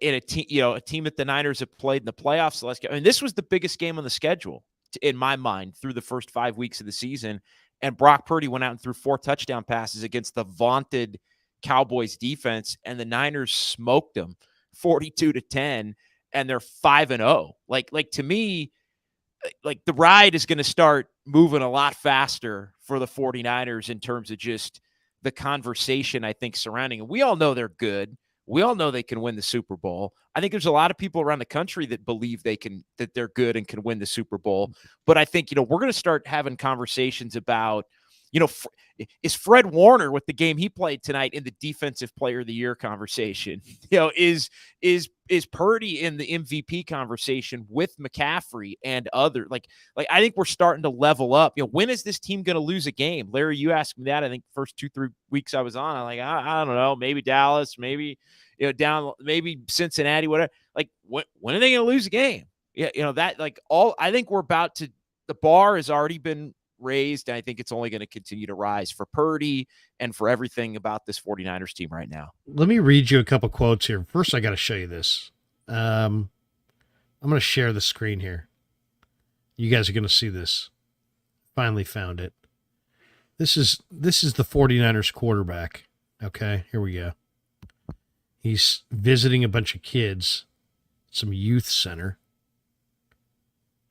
in a team that the Niners have played in the playoffs. This was the biggest game on the schedule in my mind through the first 5 weeks of the season. And Brock Purdy went out and threw 4 touchdown passes against the vaunted Cowboys defense, and the Niners smoked them 42-10, and they're 5-0. To me, the ride is going to start moving a lot faster for the 49ers in terms of just the conversation, I think, surrounding it. We all know they're good. We all know they can win the Super Bowl. I think there's a lot of people around the country that believe that they're good and can win the Super Bowl. But I think, we're going to start having conversations about, is Fred Warner with the game he played tonight in the Defensive Player of the Year conversation? Is Purdy in the MVP conversation with McCaffrey and other? I think we're starting to level up. When is this team going to lose a game? Larry, you asked me that. I think first 2-3 weeks I was on. I'm I don't know. Maybe Dallas. Maybe maybe Cincinnati. Whatever. When are they going to lose a game? Yeah, I think we're about to. The bar has already been raised, and I think it's only going to continue to rise for Purdy and for everything about this 49ers team right now. Let me read you a couple quotes here. First, I got to show you this. I'm going to share the screen here. You guys are going to see this. Finally found it. This is the 49ers quarterback. Okay, here we go. He's visiting a bunch of kids, some youth center.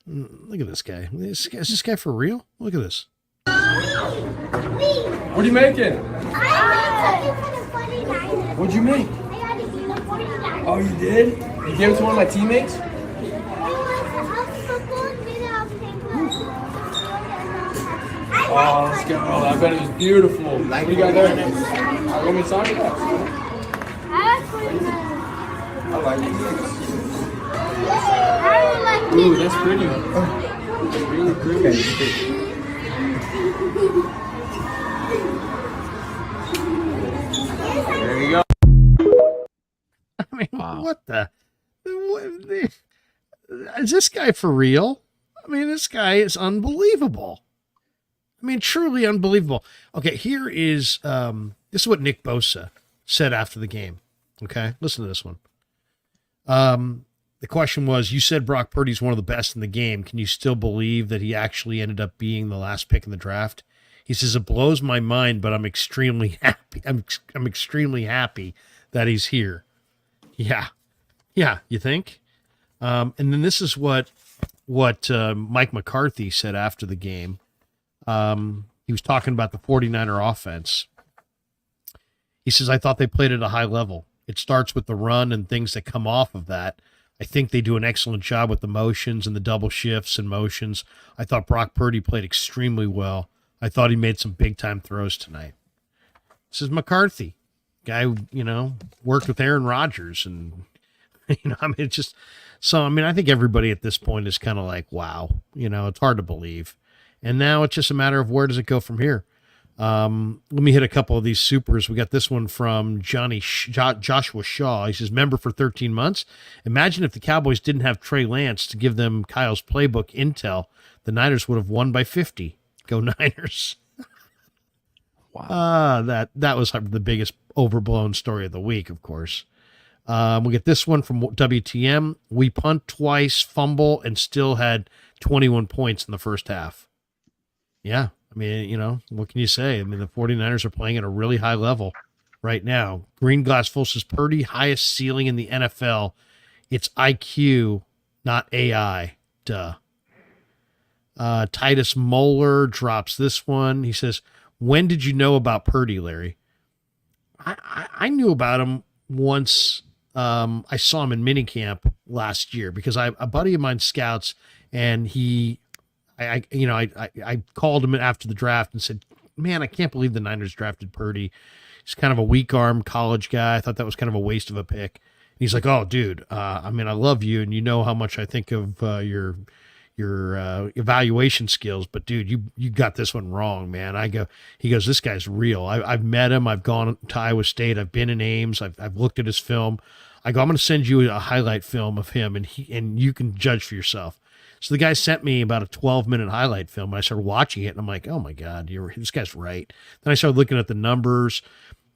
Look at this guy. Is this guy for real? Look at this. What are you making? What'd you make? Oh, you did? You gave it to one of my teammates? Oh, let's go. I bet it was beautiful. What do you got there? You want me to talk about it? I like it. Ooh, that's pretty. That's really pretty. What is this guy for real? I mean, this guy is unbelievable. I mean, truly unbelievable. Okay, here is this is what Nick Bosa said after the game. Okay, listen to this one. The question was, you said Brock Purdy's one of the best in the game. Can you still believe that he actually ended up being the last pick in the draft? He says, it blows my mind, but I'm extremely happy. I'm extremely happy that he's here. Yeah. Yeah, you think? And then this is what Mike McCarthy said after the game. He was talking about the 49er offense. He says, I thought they played at a high level. It starts with the run and things that come off of that. I think they do an excellent job with the motions and the double shifts and motions. I thought Brock Purdy played extremely well. I thought he made some big-time throws tonight. This is McCarthy, guy who, worked with Aaron Rodgers. And, I mean, it's just – so, I mean, I think everybody at this point is kind of like, wow, it's hard to believe. And now it's just a matter of where does it go from here. Let me hit a couple of these supers. We got this one from Joshua Shaw. He says, member for 13 months. Imagine if the Cowboys didn't have Trey Lance to give them Kyle's playbook intel. The Niners would have won by 50. Go Niners. Wow. That was the biggest overblown story of the week, of course. We get this one from WTM. We punt twice, fumble, and still had 21 points in the first half. Yeah. I mean, what can you say? I mean, the 49ers are playing at a really high level right now. Green Glass Full says Purdy, highest ceiling in the NFL. It's IQ, not AI. Duh. Titus Moeller drops this one. He says, when did you know about Purdy, Larry? I knew about him once. I saw him in minicamp last year because a buddy of mine scouts, and I called him after the draft and said, man, I can't believe the Niners drafted Purdy. He's kind of a weak arm college guy. I thought that was kind of a waste of a pick. And he's like, oh, dude, I love you, and you know how much I think of your evaluation skills, but dude, you got this one wrong, man. He goes, this guy's real. I've met him. I've gone to Iowa State. I've been in Ames. I've looked at his film. I go, I'm going to send you a highlight film of him, and you can judge for yourself. So the guy sent me about a 12-minute highlight film, and I started watching it, and I'm like, oh my God, this guy's right. Then I started looking at the numbers.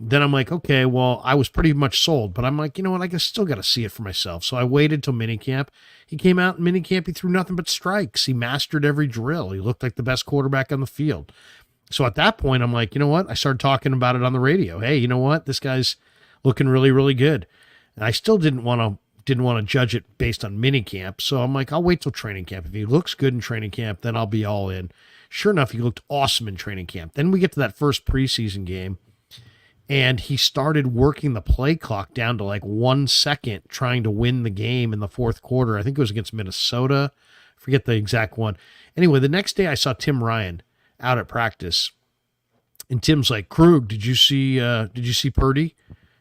Then I'm like, okay, well, I was pretty much sold, but I'm like, you know what? I still got to see it for myself. So I waited till minicamp. He came out in minicamp. He threw nothing but strikes. He mastered every drill. He looked like the best quarterback on the field. So at that point, I'm like, you know what? I started talking about it on the radio. Hey, you know what? This guy's looking really, really good. And I still didn't want to judge it based on minicamp. So I'm like, I'll wait till training camp. If he looks good in training camp, then I'll be all in. Sure enough, he looked awesome in training camp. Then we get to that first preseason game, and he started working the play clock down to like 1 second, trying to win the game in the fourth quarter. I think it was against Minnesota. I forget the exact one. Anyway, the next day I saw Tim Ryan out at practice, and Tim's like, Krug, did you see Purdy?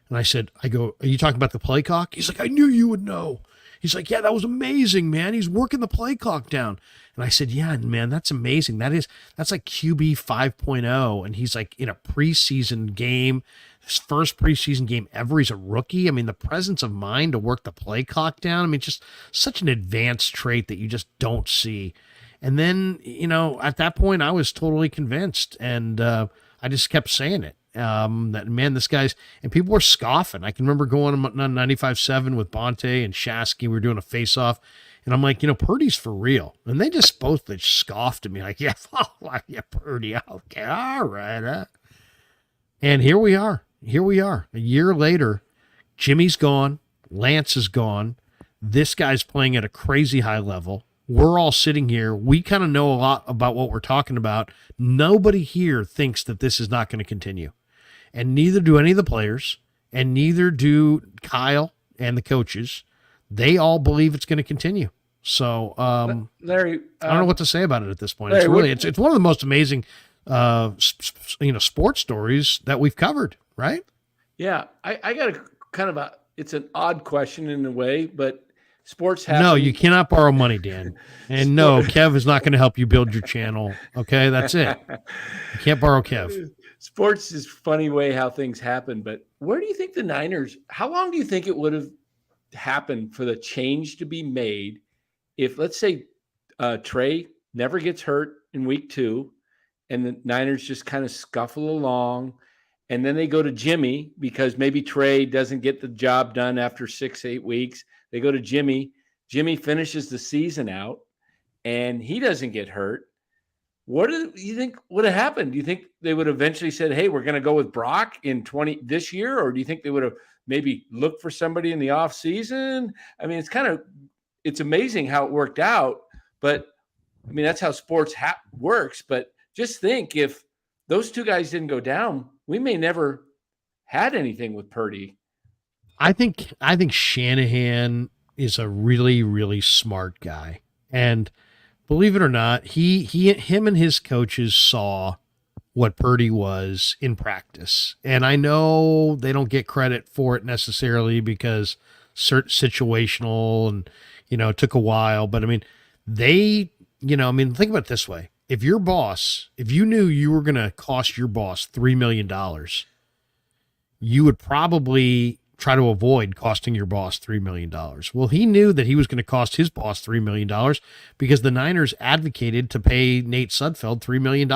And I go, are you talking about the play clock? He's like, I knew you would know. He's like, yeah, that was amazing, man. He's working the play clock down. And I said, yeah, man, that's amazing. That's like QB 5.0. And he's like in a preseason game, his first preseason game ever. He's a rookie. I mean, the presence of mind to work the play clock down. I mean, just such an advanced trait that you just don't see. And then, at that point I was totally convinced. And I just kept saying it. That, man, this guy's, and people were scoffing. I can remember going on 95.7 with Bonte and Shasky. We were doing a face-off, and I'm like, Purdy's for real. And they just both scoffed at me like, yeah, Purdy. Okay, all right. And here we are. A year later, Jimmy's gone. Lance is gone. This guy's playing at a crazy high level. We're all sitting here. We kind of know a lot about what we're talking about. Nobody here thinks that this is not going to continue. And neither do any of the players, and neither do Kyle and the coaches. They all believe it's going to continue. So, Larry, I don't know what to say about it at this point. Larry, it's one of the most amazing, sports stories that we've covered, right? Yeah, I got it's an odd question in a way, but sports happen. No, you cannot borrow money, Dan. And no, Kev is not going to help you build your channel. Okay, that's it. You can't borrow Kev. Sports is a funny way how things happen, but where do you think the Niners, how long do you think it would have happen for the change to be made if, let's say, Trey never gets hurt in week 2 and the Niners just kind of scuffle along, and then they go to Jimmy because maybe Trey doesn't get the job done after 6-8 weeks. They go to Jimmy. Jimmy finishes the season out, and he doesn't get hurt. What do you think would have happened? Do you think they would have eventually said, hey, we're going to go with Brock in this year? Or do you think they would have maybe looked for somebody in the off season? I mean, it's amazing how it worked out, but I mean, that's how sports works. But just think, if those two guys didn't go down, we may never had anything with Purdy. I think Shanahan is a really, really smart guy. And believe it or not, him and his coaches saw what Purdy was in practice. And I know they don't get credit for it necessarily because situational and, it took a while. But I mean, think about it this way. If you knew you were going to cost your boss $3 million, you would probably try to avoid costing your boss $3 million. Well, he knew that he was going to cost his boss $3 million because the Niners advocated to pay Nate Sudfeld $3 million.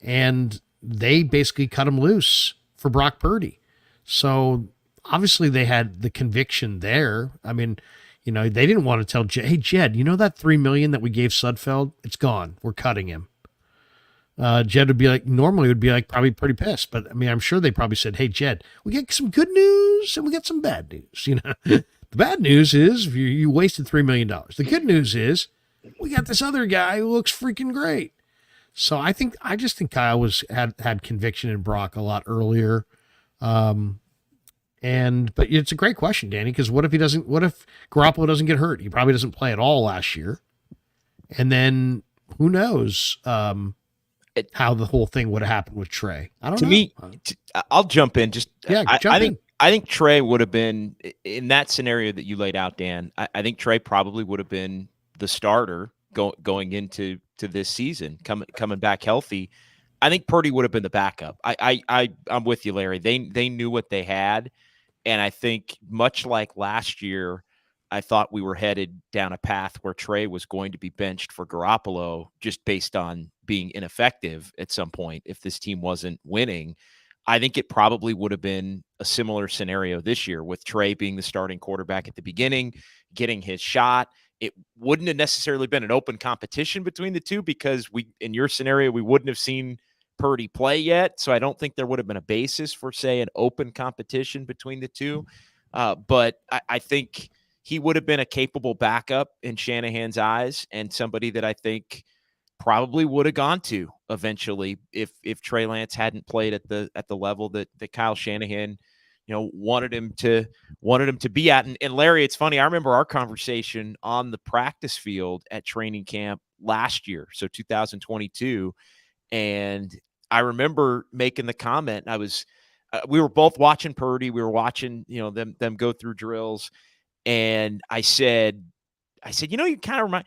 And they basically cut him loose for Brock Purdy. So obviously they had the conviction there. I mean, they didn't want to tell Jed, hey, Jed, that $3 million that we gave Sudfeld, it's gone. We're cutting him. Jed would be like, normally would be like probably pretty pissed, but I mean, I'm sure they probably said, hey, Jed, we get some good news and we get some bad news. The bad news is you wasted $3 million. The good news is we got this other guy who looks freaking great. So I just think Kyle had conviction in Brock a lot earlier. But it's a great question, Danny, because what if Garoppolo doesn't get hurt? He probably doesn't play at all last year. And then who knows, how the whole thing would have happened with Trey. I don't know. I'll jump in. I think Trey would have been in that scenario that you laid out, Dan. I think Trey probably would have been the starter going into this season, coming back healthy. I think Purdy would have been the backup. I'm with you, Larry. They knew what they had, and I think much like last year, I thought we were headed down a path where Trey was going to be benched for Garoppolo just based on being ineffective at some point if this team wasn't winning. I think it probably would have been a similar scenario this year with Trey being the starting quarterback at the beginning, getting his shot. It wouldn't have necessarily been an open competition between the two because in your scenario, we wouldn't have seen Purdy play yet. So I don't think there would have been a basis for, say, an open competition between the two. But I think he would have been a capable backup in Shanahan's eyes and somebody that I think probably would have gone to eventually if Trey Lance hadn't played at the level that Kyle Shanahan, wanted him to be at. And Larry, it's funny. I remember our conversation on the practice field at training camp last year, so 2022. And I remember making the comment. We were both watching Purdy. We were watching, them go through drills. And I said, you kind of remind,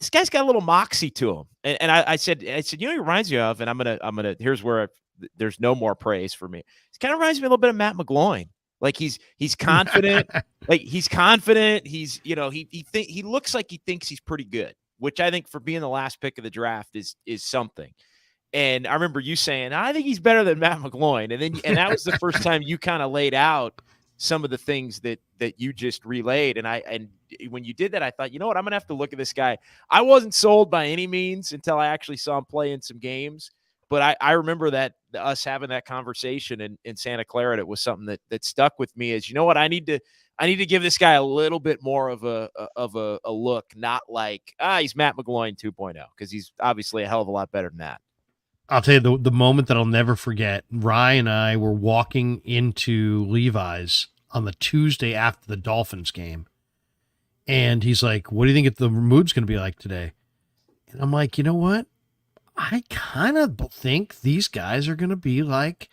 this guy's got a little moxie to him. And I said, he reminds you of, and I'm gonna, here's where there's no more praise for me. It kind of reminds me a little bit of Matt McGloin. Like he's confident, he's confident. He's, he looks like he thinks he's pretty good, which I think for being the last pick of the draft is something. And I remember you saying, I think he's better than Matt McGloin. And that was the first time you kind of laid out some of the things that you just relayed. And when you did that, I thought, you know what, I'm going to have to look at this guy. I wasn't sold by any means until I actually saw him play in some games. But I remember that us having that conversation in Santa Clara, it was something that stuck with me as, you know what, I need to give this guy a little bit more of a look, not like, he's Matt McGloin 2.0, because he's obviously a hell of a lot better than that. I'll tell you the moment that I'll never forget. Rye and I were walking into Levi's on the Tuesday after the Dolphins game. And he's like, what do you think the mood's going to be like today? And I'm like, you know what? I kind of think these guys are going to be like,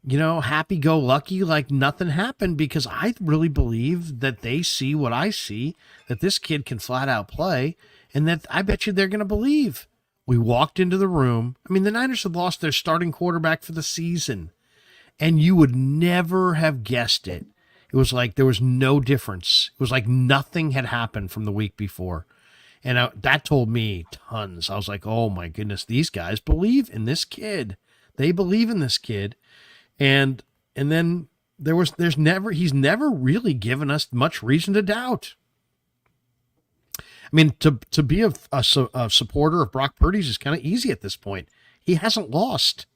happy-go-lucky, like nothing happened, because I really believe that they see what I see, that this kid can flat out play, and that I bet you they're going to believe. We walked into the room. I mean, the Niners had lost their starting quarterback for the season, and you would never have guessed it. It It was like there was no difference. It was like nothing had happened from the week before. And that told me tons. I was like, oh my goodness, these guys believe in this kid. They believe in this kid. And then he's never really given us much reason to doubt. I mean, to be a supporter of Brock Purdy's is kind of easy at this point. He hasn't lost.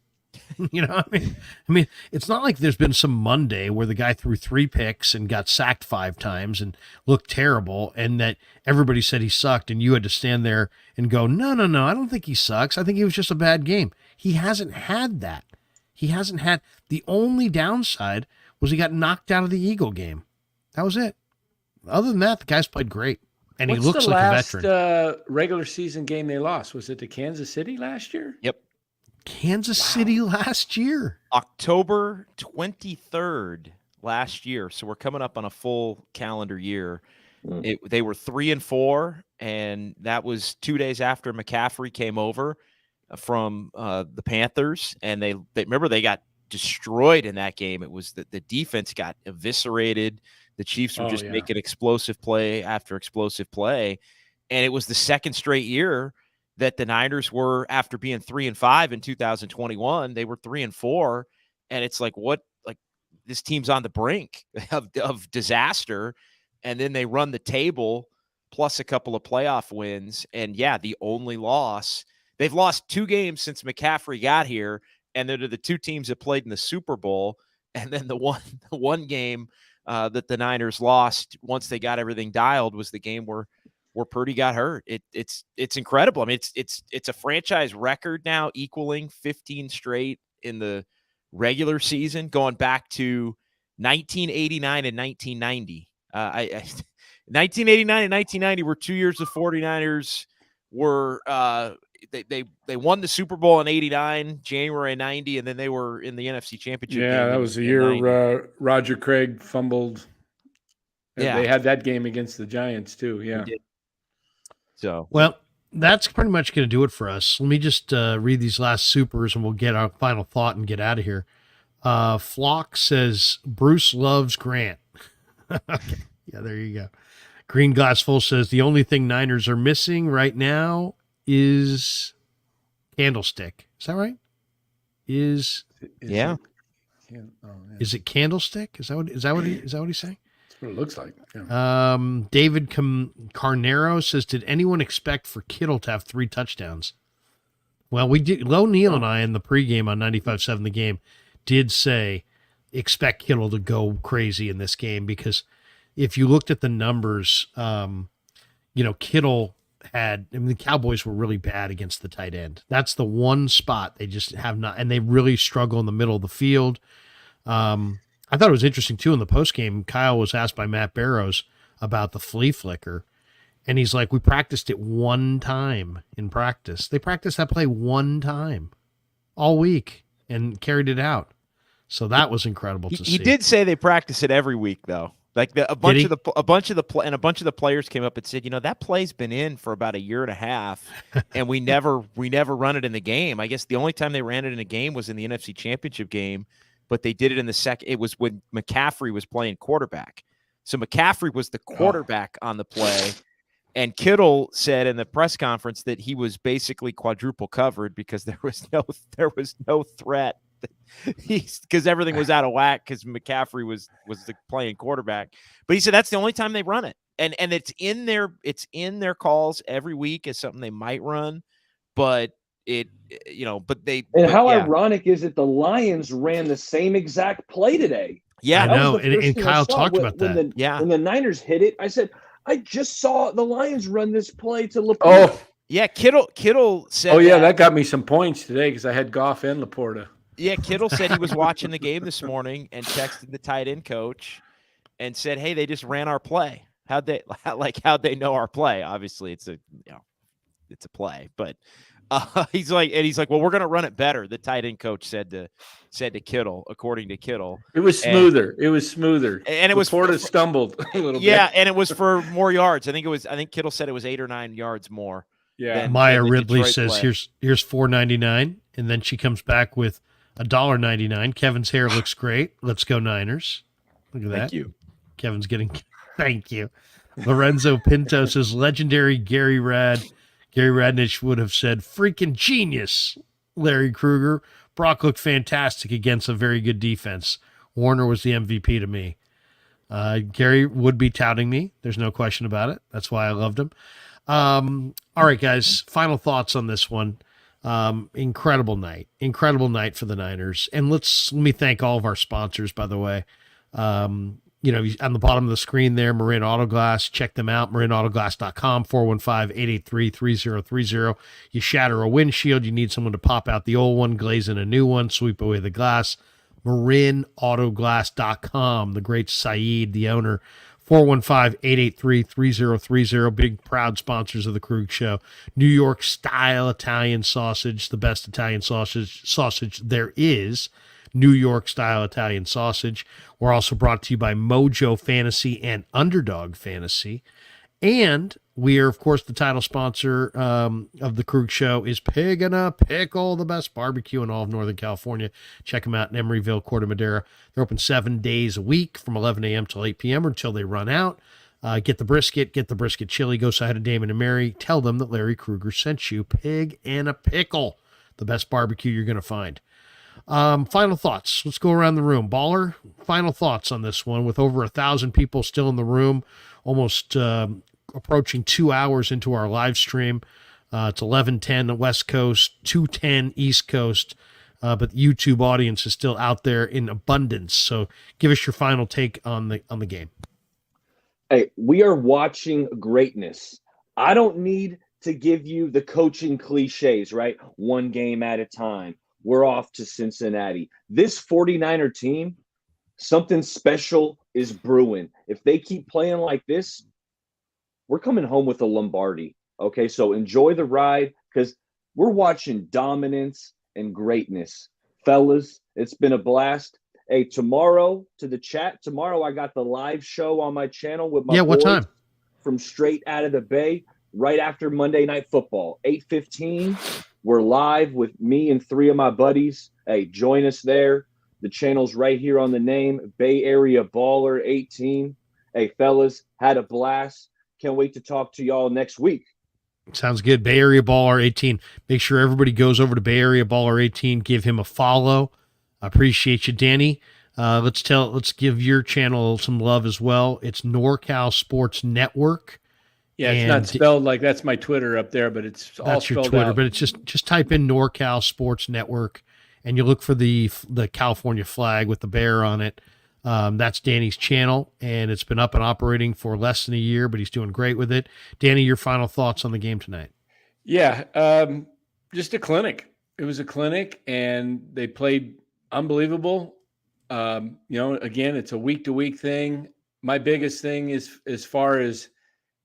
You know, I mean, it's not like there's been some Monday where the guy threw 3 picks and got sacked 5 times and looked terrible, and that everybody said he sucked, and you had to stand there and go, no, I don't think he sucks. I think he was just a bad game. He hasn't had that. He hasn't had. The only downside was he got knocked out of the Eagle game. That was it. Other than that, the guy's played great, and he looks like a veteran. What's the last regular season game they lost? Was it to Kansas City last year? Yep. Kansas City last year. October 23rd last year. So we're coming up on a full calendar year. They were 3-4, and that was 2 days after McCaffrey came over from the Panthers, and they remember they got destroyed in that game. It was the defense got eviscerated. The Chiefs were making explosive play after explosive play, and it was the second straight year that the Niners were, after being 3-5 in 2021, they were 3-4, and it's like, what? Like, this team's on the brink of disaster, and then they run the table plus a couple of playoff wins, and the only loss. They've lost 2 games since McCaffrey got here, and they're the 2 teams that played in the Super Bowl, and then the one game that the Niners lost once they got everything dialed was the game where Purdy got hurt. It's incredible. I mean, it's a franchise record now, equaling 15 straight in the regular season, going back to 1989 and 1990. 1989 and 1990 were 2 years the 49ers were they won the Super Bowl in 89, January 90, and then they were in the NFC Championship game. Yeah, that was the year Roger Craig fumbled. Yeah. They had that game against the Giants too. Yeah. So, well, that's pretty much going to do it for us. Let me just read these last supers, and we'll get our final thought and get out of here. Flock says Bruce loves Grant. Okay. Yeah, there you go. Green Glass Full says the only thing Niners are missing right now is Candlestick. Is that right? Is it Candlestick? Is that what he's saying? That's what it looks like. Yeah. David Carnero says, did anyone expect for Kittle to have 3 touchdowns? Well, we did. Low Neal and I in the pregame on 95.7 The Game did say expect Kittle to go crazy in this game, because if you looked at the numbers, Kittle the Cowboys were really bad against the tight end. That's the one spot they just have not, and they really struggle in the middle of the field. I thought it was interesting too. In the postgame, Kyle was asked by Matt Barrows about the flea flicker, and he's like, we practiced it 1 time in practice. They practiced that play 1 time all week and carried it out. So that was incredible to see. He did say they practice it every week, though. Like a bunch of the players came up and said, that play's been in for about 1.5 years, and we never run it in the game. I guess the only time they ran it in a game was in the NFC Championship game, but they did it in the second. It was when McCaffrey was playing quarterback. So McCaffrey was the quarterback on the play, and Kittle said in the press conference that he was basically quadruple covered because there was no threat. Because everything was out of whack because McCaffrey was the playing quarterback. But he said that's the only time they run it, and it's in their calls every week as something they might run, but ironic is it the Lions ran the same exact play today. Yeah, I know, and Kyle talked about that. When the Niners hit it, I said I just saw the Lions run this play to Laporta. Oh yeah, Kittle said. Oh yeah, that got me some points today because I had Goff and Laporta. Yeah, Kittle said he was watching the game this morning and texted the tight end coach and said, "Hey, they just ran our play. How'd they know our play? Obviously, it's a play, but he's like, well, we're gonna run it better." The tight end coach said to Kittle, according to Kittle, it was smoother. And it was Laporta stumbled a little bit. Yeah, and it was for more yards. I think Kittle said it was 8 or 9 yards more. Yeah. Maya Ridley says, "Here's $4.99," and then she comes back with $1.99. Kevin's hair looks great. Let's go Niners. Look at that. Thank you. Kevin's getting thank you. Lorenzo Pinto says legendary Gary Radnich would have said freaking genius. Larry Krueger. Brock looked fantastic against a very good defense. Warner was the MVP to me. Gary would be touting me. There's no question about it. That's why I loved him. All right, guys, final thoughts on this one. Incredible night for the Niners. And let me thank all of our sponsors, by the way. On the bottom of the screen there, Marin Auto Glass, check them out, marinautoglass.com, 415-883-3030. You shatter a windshield, you need someone to pop out the old one, glaze in a new one, sweep away the glass, marinautoglass.com. The great Saeed, the owner, 415-883-3030, big proud sponsors of the Krug Show. New York style Italian sausage, the best Italian sausage there is. New York style Italian sausage. We're also brought to you by Mojo Fantasy and Underdog Fantasy. And we are, of course, the title sponsor of the Krug Show is Pig and a Pickle, the best barbecue in all of Northern California. Check them out in Emeryville, Corte Madera. They're open 7 days a week from 11 a.m. till 8 p.m. or until they run out. Get the brisket chili. Go side of Damon and Mary. Tell them that Larry Krueger sent you. Pig and a Pickle, the best barbecue you're going to find. Final thoughts. Let's go around the room. Baller, final thoughts on this one with over 1,000 people still in the room, almost approaching 2 hours into our live stream. It's 11:10 the West Coast, 2:10 East Coast, but the YouTube audience is still out there in abundance. So give us your final take on the game. Hey, we are watching greatness. I don't need to give you the coaching cliches, right? One game at a time. We're off to Cincinnati. This 49er team, something special is brewing. If they keep playing like this, we're coming home with a Lombardi. Okay, so enjoy the ride because we're watching dominance and greatness. Fellas, it's been a blast. Hey, tomorrow, to the chat, tomorrow I got the live show on my channel with my what boys time? from straight out of the Bay, right after Monday Night Football, 8:15. We're live with me and 3 of my buddies. Hey, join us there. The channel's right here on the name, Bay Area Baller 18. Hey, fellas, had a blast. Can't wait to talk to y'all next week. Sounds good. Bay Area Baller 18. Make sure everybody goes over to Bay Area Baller 18. Give him a follow. I appreciate you, Danny. Let's give your channel some love as well. It's NorCal Sports Network. Yeah, it's not spelled like that's my Twitter up there, but it's all spelled your Twitter, out. But it's just type in NorCal Sports Network and you look for the California flag with the bear on it. That's Danny's channel, and it's been up and operating for less than a year, but he's doing great with it. Danny, your final thoughts on the game tonight? Yeah, just a clinic. It was a clinic, and they played unbelievable. Again, it's a week-to-week thing. My biggest thing is as far as,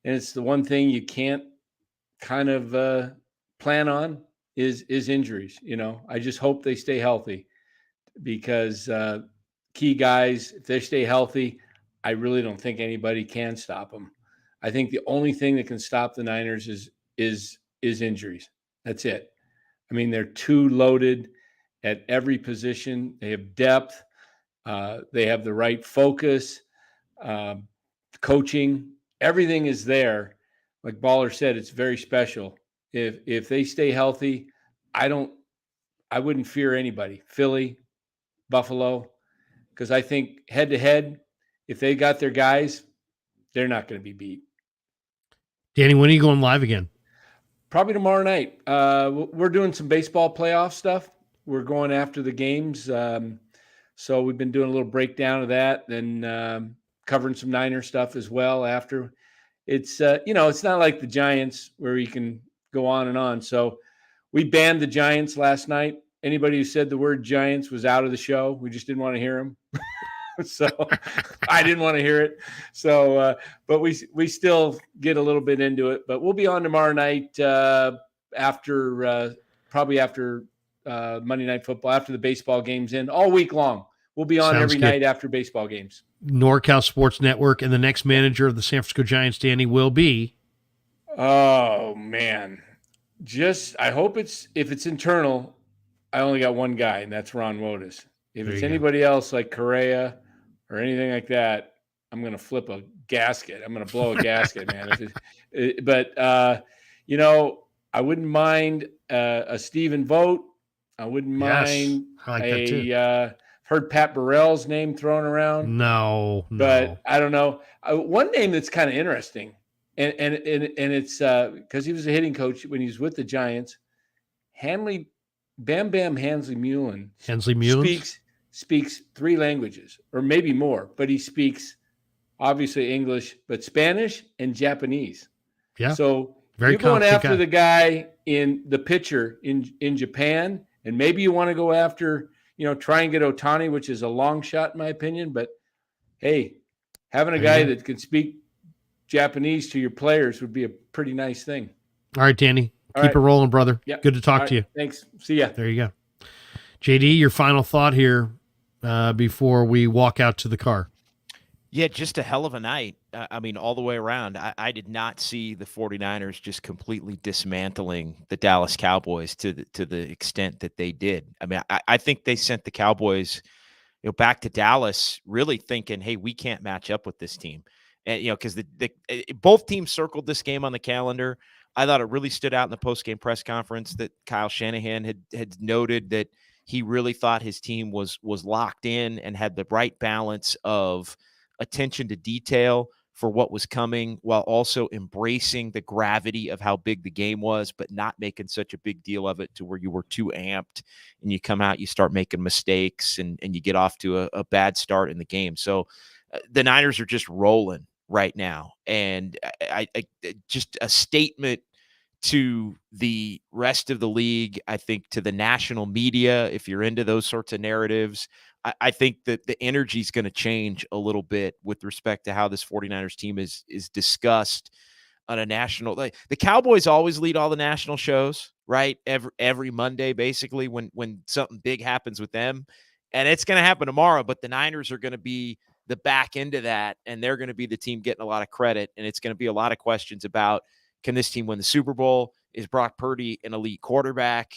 and it's the one thing you can't kind of plan on is injuries. I just hope they stay healthy because key guys, if they stay healthy, I really don't think anybody can stop them. I think the only thing that can stop the Niners is injuries. That's it. I mean, they're too loaded at every position. They have depth. They have the right focus, coaching. Everything is there. Like Baller said, it's very special. If they stay healthy, I wouldn't fear anybody. Philly, Buffalo, because I think head to head, if they got their guys, they're not going to be beat. Danny, when are you going live again? Probably tomorrow night. We're doing some baseball playoff stuff. We're going after the games. So we've been doing a little breakdown of that, then covering some Niner stuff as well after. It's, it's not like the Giants where you can go on and on. So we banned the Giants last night. Anybody who said the word Giants was out of the show. We just didn't want to hear them. So I didn't want to hear it. So, but we still get a little bit into it. But we'll be on tomorrow night probably after Monday Night Football, after the baseball games in, all week long. We'll be on every night after baseball games. NorCal Sports Network, and the next manager of the San Francisco Giants, Danny, will be. Oh man, I hope if it's internal. I only got one guy, and that's Ron Wotus. If it's anybody else like Correa or anything like that, I'm going to flip a gasket. I'm going to blow a gasket, man. But you know, I wouldn't mind a Stephen Vogt. I wouldn't mind I like that too. Heard Pat Burrell's name thrown around. No. But I don't know. One name that's kind of interesting, and it's because he was a hitting coach when he was with the Giants. Bam Hansley Mullen. Speaks 3 languages, or maybe more, but he speaks obviously English, but Spanish and Japanese. Yeah. So you're going after the guy the pitcher in Japan, and maybe you want to go after, try and get Ohtani, which is a long shot in my opinion. But hey, having a guy that can speak Japanese to your players would be a pretty nice thing. All right, Danny. Keep it rolling, brother. Yep. Good to talk to you. Thanks. See ya. There you go. JD, your final thought here before we walk out to the car. Yeah, just a hell of a night. I mean, all the way around. I did not see the 49ers just completely dismantling the Dallas Cowboys to the extent that they did. I mean, I think they sent the Cowboys back to Dallas really thinking, hey, we can't match up with this team. And, because both teams circled this game on the calendar. I thought it really stood out in the post-game press conference that Kyle Shanahan had noted that he really thought his team was locked in and had the right balance of attention to detail for what was coming, while also embracing the gravity of how big the game was, but not making such a big deal of it to where you were too amped and you come out, you start making mistakes and you get off to a bad start in the game. So the Niners are just rolling right now. And I just a statement to the rest of the league, I think to the national media, if you're into those sorts of narratives, I think that the energy is going to change a little bit with respect to how this 49ers team is discussed on a national. Like, the Cowboys always lead all the national shows, right? Every Monday, basically, when something big happens with them, and it's going to happen tomorrow. But the Niners are going to be the back end of that, and they're going to be the team getting a lot of credit, and it's going to be a lot of questions about, can this team win the Super Bowl? Is Brock Purdy an elite quarterback?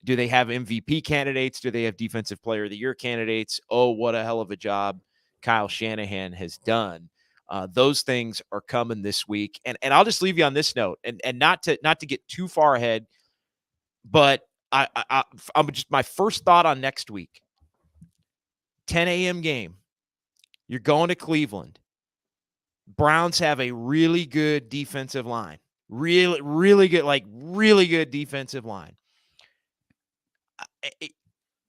Do they have MVP candidates? Do they have Defensive Player of the Year candidates? Oh, what a hell of a job Kyle Shanahan has done. Those things are coming this week. And I'll just leave you on this note, and not to get too far ahead, but I'm just, my first thought on next week, 10 a.m. game. You're going to Cleveland. Browns have a really good defensive line. Really good defensive line.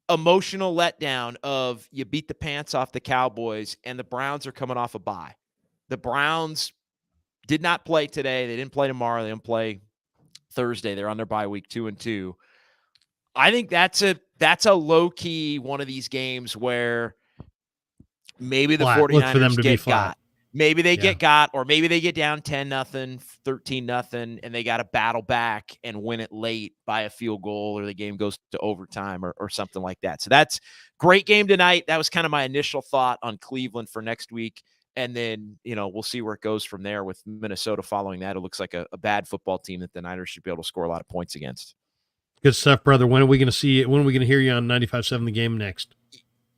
Emotional letdown of you beat the pants off the Cowboys, and the Browns are coming off a bye. The Browns did not play today. They didn't play tomorrow. They didn't play Thursday. They're on their bye week 2-2. I think that's a low key one of these games where maybe the 49ers got. Maybe they get got, or maybe they get down 10-0, 13-0, and they got to battle back and win it late by a field goal, or the game goes to overtime or something like that. So that's great game tonight. That was kind of my initial thought on Cleveland for next week. And then, we'll see where it goes from there with Minnesota following that. It looks like a bad football team that the Niners should be able to score a lot of points against. Good stuff, brother. When are we going to see it? When are we going to hear you on 95.7 The Game next?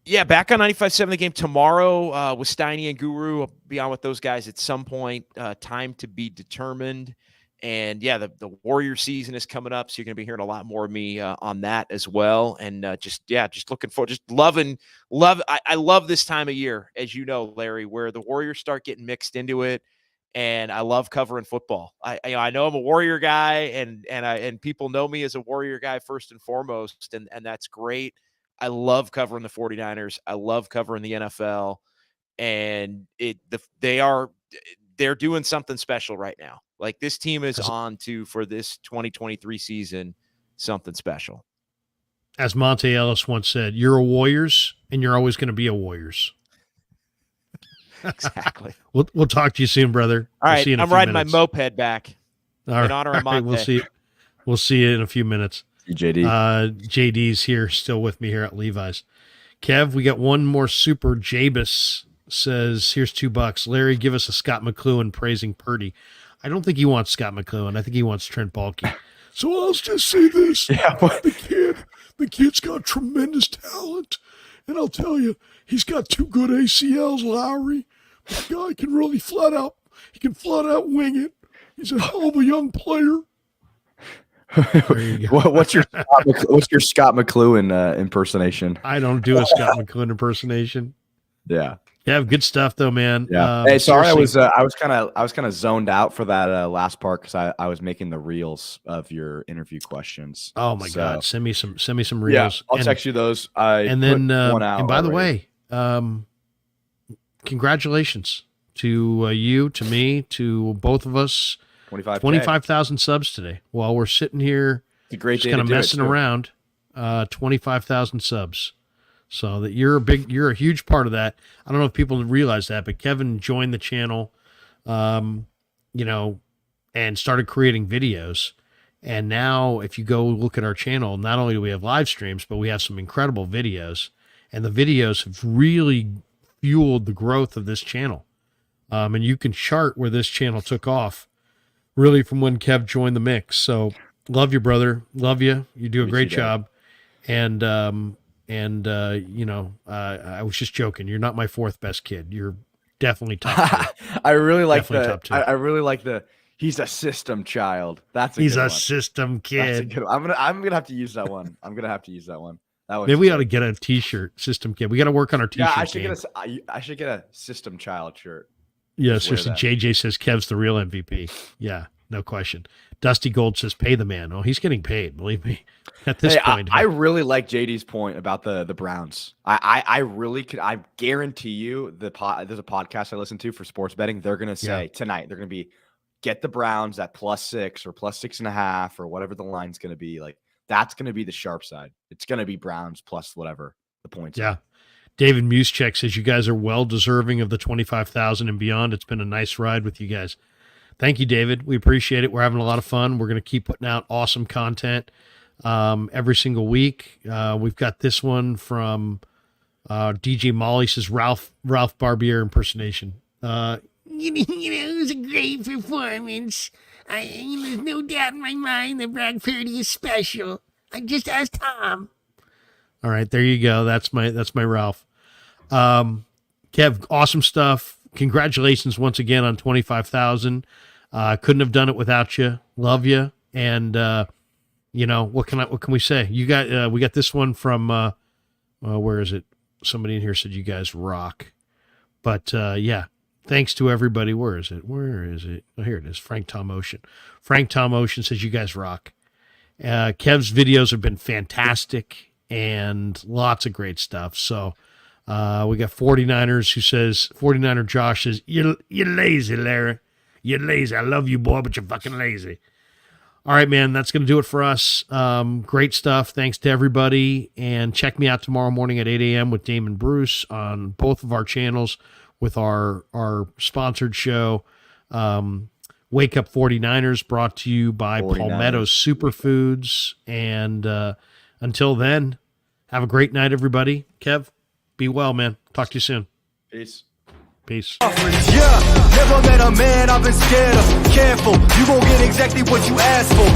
Yeah, back on 95.7 The Game tomorrow with Steiny and Guru. I'll be on with those guys at some point. Time to be determined. And, yeah, the Warrior season is coming up, so you're going to be hearing a lot more of me on that as well. And just looking forward, just love. I love this time of year, as you know, Larry, where the Warriors start getting mixed into it. And I love covering football. I know I'm a Warrior guy, and people know me as a Warrior guy first and foremost, and that's great. I love covering the 49ers. I love covering the NFL, and they're doing something special right now. Like, this team is on to, for this 2023 season, something special. As Monte Ellis once said, you're a Warriors, and you're always going to be a Warriors. Exactly. We'll talk to you soon, brother. All right, I'm riding my moped back in honor of Monte. We'll see you in a few minutes. JD. JD's here, still with me here at Levi's. Kev, we got one more super. Jabus says, here's $2. Larry, give us a Scott McLuhan praising Purdy. I don't think he wants Scott McLuhan. I think he wants Trent Baalke. So I'll just say this. The kid's got tremendous talent. And I'll tell you, he's got 2 good ACLs, Lowry. This guy can really flat out wing it. He's a hell of a young player. What's your Scott McLuhan impersonation? I don't do a Scott McLuhan impersonation. Yeah. Yeah, good stuff though, man. Yeah. Hey, sorry, I was kind of zoned out for that last part because I was making the reels of your interview questions. Oh my God, send me some reels. Yeah, I'll text you those. And by the way, congratulations to you, to me, to both of us. 25,000 subs today. While we're sitting here, it's a great just kind of messing around. 25,000 subs. So that you're a huge part of that. I don't know if people realize that, but Kevin joined the channel, and started creating videos. And now if you go look at our channel, not only do we have live streams, but we have some incredible videos, and the videos have really fueled the growth of this channel. And you can chart where this channel took off really from when Kev joined the mix. So love you, brother. Love you. You do a great job. And I was just joking. You're not my fourth best kid. You're definitely top two. I really like definitely the he's a system child. He's a system kid. That's a good one. I'm gonna have to use that one. Maybe we ought to get a t-shirt, system kid. We got to work on our t-shirt. Yeah, I should get a system child shirt. Yeah, seriously. JJ says Kev's the real MVP. Yeah, no question. Dusty Gold says pay the man. Oh, he's getting paid. Believe me. At this point, I really like JD's point about the Browns. I really could. I guarantee you, there's a podcast I listen to for sports betting. They're gonna say tonight they're gonna be get the Browns at +6 or +6.5 or whatever the line's gonna be. Like that's gonna be the sharp side. It's gonna be Browns plus whatever the points. Yeah. David Muschek says you guys are well deserving of the 25,000 and beyond. It's been a nice ride with you guys. Thank you, David. We appreciate it. We're having a lot of fun. We're going to keep putting out awesome content every single week. We've got this one from DJ Molly says Ralph Barbier impersonation. It was a great performance. There's no doubt in my mind that Brock Purdy is special. I just asked Tom. All right, there you go. That's my Ralph. Kev, awesome stuff. Congratulations once again on 25,000. Couldn't have done it without you. Love you. And what can we say? You got we got this one from where is it? Somebody in here said you guys rock. But yeah, thanks to everybody. Where is it? Oh, here it is. Frank Tom Ocean. Frank Tom Ocean says you guys rock. Kev's videos have been fantastic and lots of great stuff. So we got 49ers who says, 49er Josh says, you're lazy, Larry. You're lazy. I love you, boy, but you're fucking lazy. All right, man, that's going to do it for us. Great stuff. Thanks to everybody. And check me out tomorrow morning at 8 a.m. with Damon Bruce on both of our channels with our sponsored show, Wake Up 49ers, brought to you by Palmetto Superfoods. And until then, have a great night, everybody. Kev, be well, man. Talk to you soon. Peace. Yeah, never met a man I've been scared of. Careful, you gon' get exactly what you asked for.